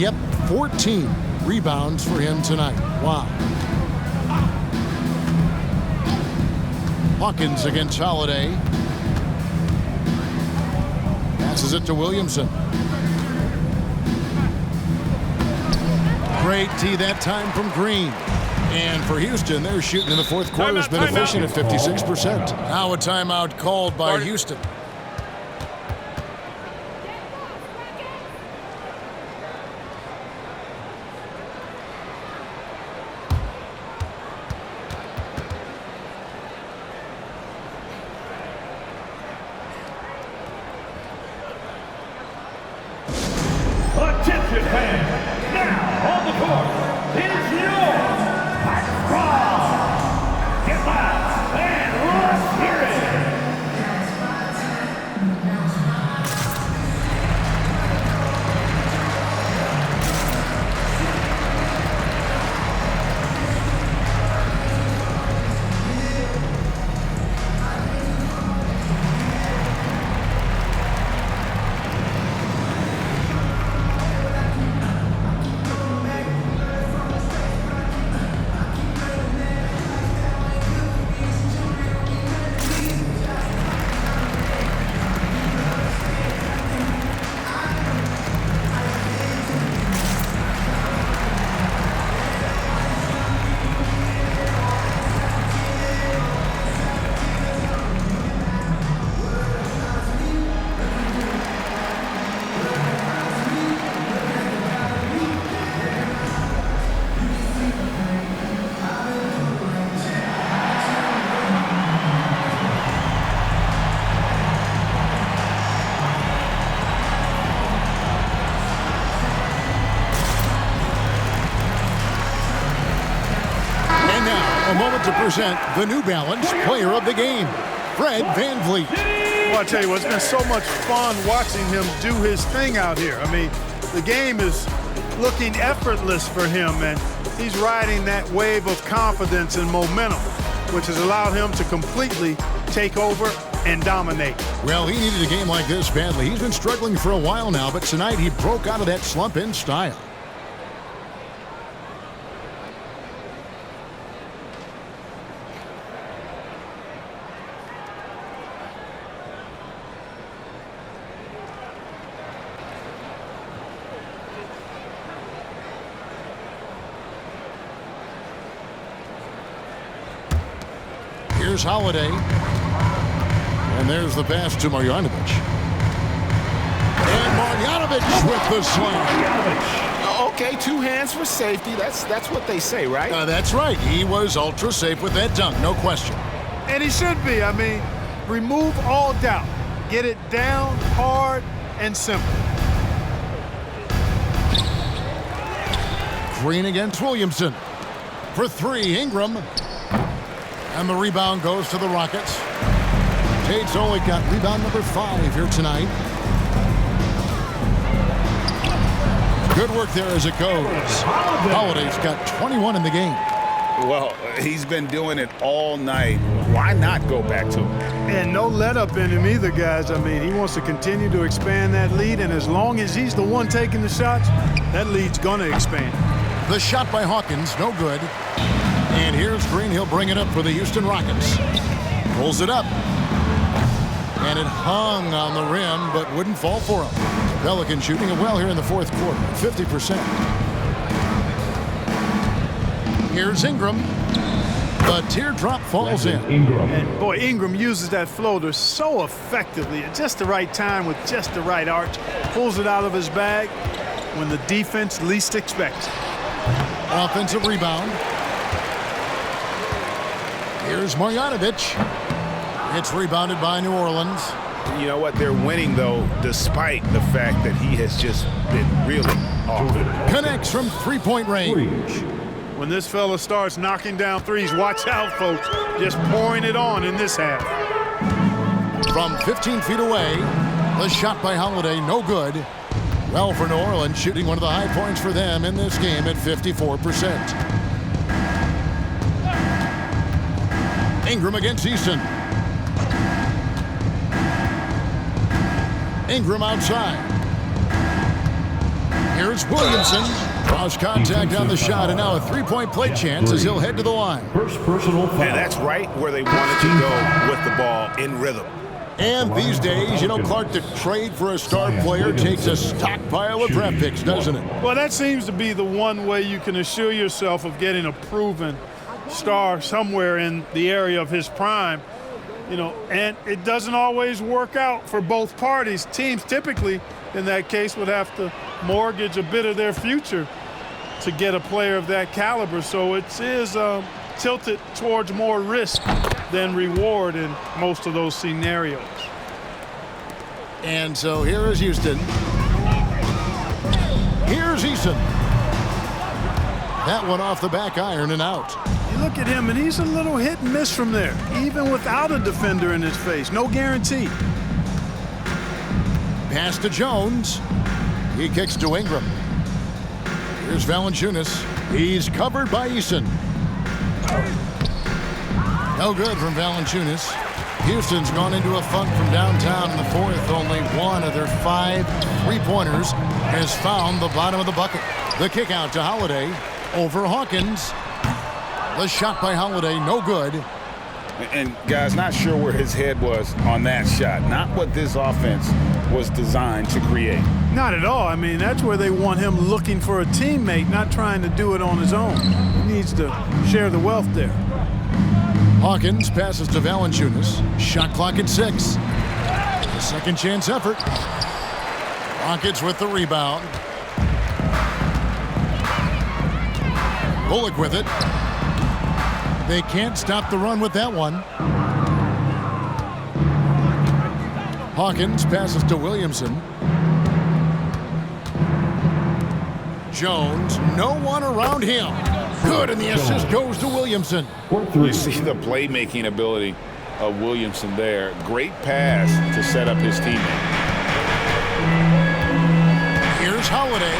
rebounds for him tonight. Wow. Hawkins against Holiday. Passes it to Williamson. Great tee that time from Green. And for Houston, their shooting in the fourth quarter has been efficient at 56%. Now a timeout called by Houston. Attention fans, now on the court is your hot squad. Get loud and let's hear it. A moment to present the New Balance Player of the Game, Fred VanVleet. Well, I tell you what, it's been so much fun watching him do his thing out here. I mean, the game is looking effortless for him, and he's riding that wave of confidence and momentum, which has allowed him to completely take over and dominate. Well, he needed a game like this badly. He's been struggling for a while now, but tonight he broke out of that slump in style. Here's Holiday. And there's the pass to Marjanovic. And Marjanovic with the slam. Okay, two hands for safety. That's what they say, right? That's right. He was ultra safe with that dunk, no question. And he should be. I mean, remove all doubt. Get it down, hard, and simple. Green against Williamson. For three, Ingram. And the rebound goes to the Rockets. Tate's only got rebound number 5 here tonight. Good work there as it goes. Holiday's got 21 in the game. Well, he's been doing it all night. Why not go back to him? And no let up in him either, guys. I mean, he wants to continue to expand that lead, and as long as he's the one taking the shots, that lead's going to expand. The shot by Hawkins, no good. And here's Green. He'll bring it up for the Houston Rockets. Pulls it up. And it hung on the rim, but wouldn't fall for him. Pelicans shooting it well here in the fourth quarter, 50%. Here's Ingram. The teardrop falls in. And boy, Ingram uses that floater so effectively at just the right time with just the right arch. Pulls it out of his bag when the defense least expects it. Offensive rebound. Here's Marjanovic. It's rebounded by New Orleans. You know what? They're winning, though, despite the fact that he has just been really off. Connects from three-point range. When this fella starts knocking down threes, watch out, folks. Just pouring it on in this half. From 15 feet away, the shot by Holiday, no good. Well, for New Orleans, shooting one of the high points for them in this game at 54%. Ingram against Easton. Ingram outside. Here's Williamson. Cross contact on the shot, and now a three-point play chance as he'll head to the line. First personal foul. And that's right where they wanted to go with the ball in rhythm. And these days, you know, Clark, the trade for a star player takes a stockpile of draft picks, doesn't it? Well, that seems to be the one way you can assure yourself of getting a proven star somewhere in the area of his prime. You know, and it doesn't always work out for both parties. Teams typically, in that case, would have to mortgage a bit of their future to get a player of that caliber. So it is tilted towards more risk than reward in most of those scenarios. And so here is Houston. Here's Eason. That one off the back iron and out. You look at him, and he's a little hit and miss from there, even without a defender in his face. No guarantee. Pass to Jones. He kicks to Ingram. Here's Valanciunas. He's covered by Eason. No good from Valanciunas. Houston's gone into a funk from downtown in the fourth. Only one of their 5 3-pointers has found the bottom of the bucket. The kick out to Holiday over Hawkins. The shot by Holiday, no good. And guys, not sure where his head was on that shot. Not what this offense was designed to create. Not at all. I mean, that's where they want him looking for a teammate, not trying to do it on his own. He needs to share the wealth there. Hawkins passes to Valanciunas. Shot clock at 6. Second chance effort. Rockets with the rebound. Bullock with it. They can't stop the run with that one. Hawkins passes to Williamson. Jones, no one around him. Good, and the assist goes to Williamson. You see the playmaking ability of Williamson there. Great pass to set up his teammate. Here's Holiday.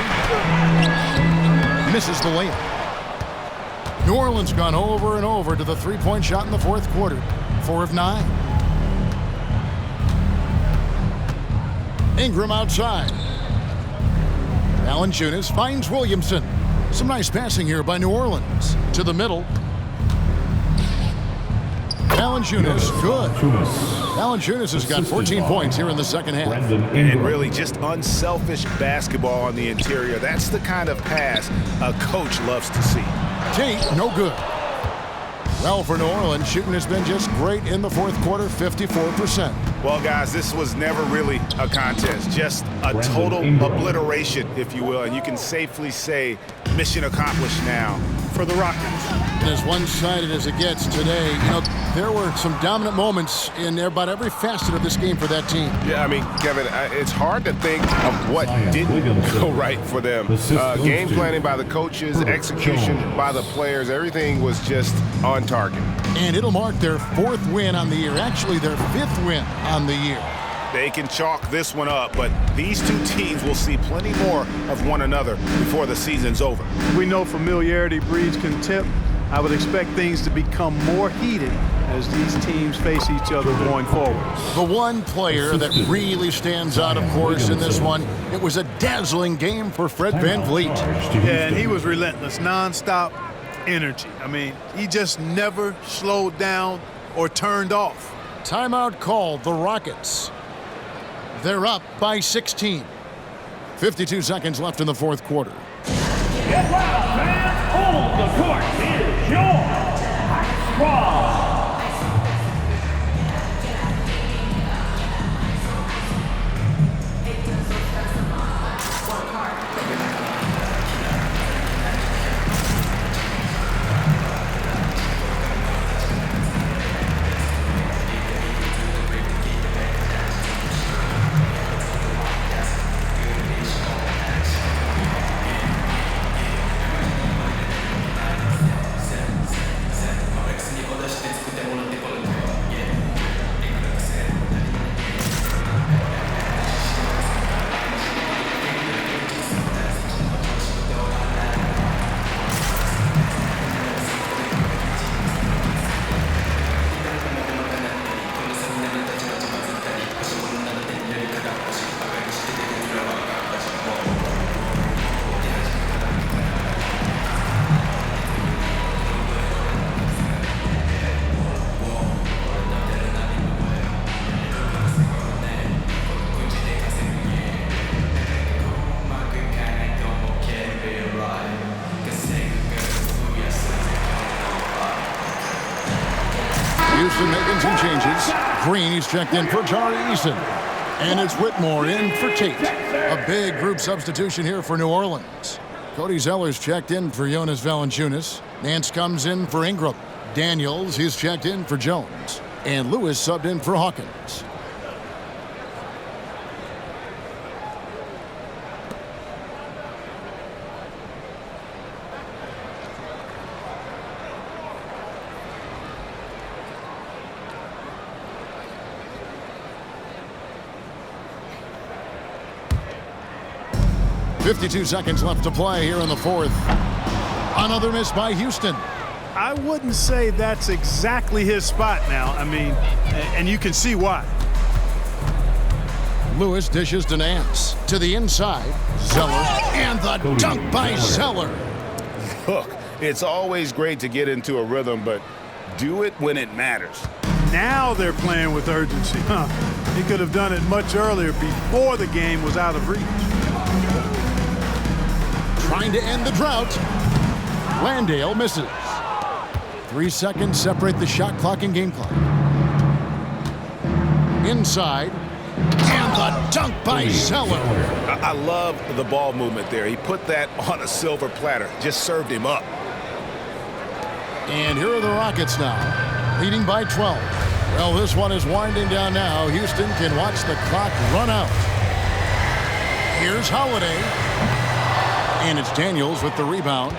Misses the layup. New Orleans gone over and over to the three-point shot in the fourth quarter. 4 of 9. Ingram outside. Valanciunas finds Williamson. Some nice passing here by New Orleans. To the middle. Valanciunas, good. Valanciunas has got 14 points here in the second half. And really just unselfish basketball on the interior. That's the kind of pass a coach loves to see. Tate, no good. Well, for New Orleans, shooting has been just great in the fourth quarter, 54%. Well, guys, this was never really a contest, just a total obliteration, if you will, and you can safely say mission accomplished now for the Rockets. And as one-sided as it gets today, you know, there were some dominant moments in about every facet of this game for that team. Yeah, I mean, Kevin, it's hard to think of what didn't go right for them. Game planning by the coaches, execution by the players, everything was just on target. And it'll mark their 4th win on the year, actually their 5th win on the year. They can chalk this one up, but these two teams will see plenty more of one another before the season's over. We know familiarity breeds contempt. I would expect things to become more heated as these teams face each other going forward. The one player that really stands out, of course, in this one, it was a dazzling game for Fred VanVleet. Yeah, and he was relentless, nonstop energy. I mean, he just never slowed down or turned off. Timeout called, the Rockets. They're up by 16. 52 seconds left in the fourth quarter. Get loud, fans! On the court is your squad. Houston making some changes. Green, he's checked in for Jari Eason. And it's Whitmore in for Tate. A big group substitution here for New Orleans. Cody Zeller's checked in for Jonas Valanciunas. Nance comes in for Ingram. Daniels, he's checked in for Jones. And Lewis subbed in for Hawkins. .52 seconds left to play here in the fourth. Another miss by Houston. I wouldn't say that's exactly his spot now. I mean, and you can see why. Lewis dishes to Nance. To the inside. Zeller. And the dunk by Zeller. Look, it's always great to get into a rhythm, but do it when it matters. Now they're playing with urgency. He could have done it much earlier before the game was out of reach. Trying to end the drought. Landale misses. 3 seconds separate the shot clock and game clock. Inside. And the dunk by Zeller. I love the ball movement there. He put that on a silver platter. Just served him up. And here are the Rockets now, leading by 12. Well, this one is winding down now. Houston can watch the clock run out. Here's Holiday. And it's Daniels with the rebound.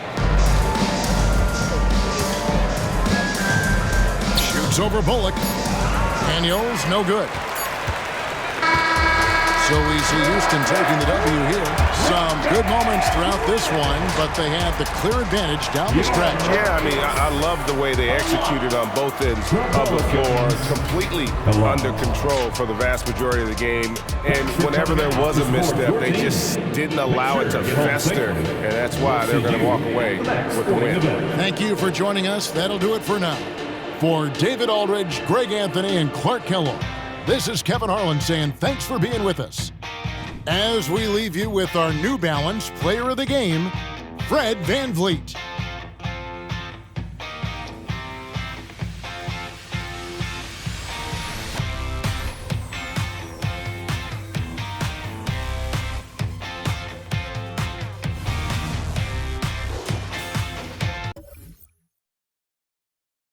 Shoots over Bullock. Daniels, no good. So we see Houston taking the W here. Some good moments throughout this one, but they had the clear advantage down the stretch. Yeah, I mean, I love the way they executed on both ends of the floor. Completely under control for the vast majority of the game. And whenever there was a misstep, they just didn't allow it to fester. And that's why they're going to walk away with the win. Thank you for joining us. That'll do it for now. For David Aldridge, Greg Anthony, and Clark Kellogg, this is Kevin Harlan saying thanks for being with us. As we leave you with our New Balance Player of the Game, Fred VanVleet.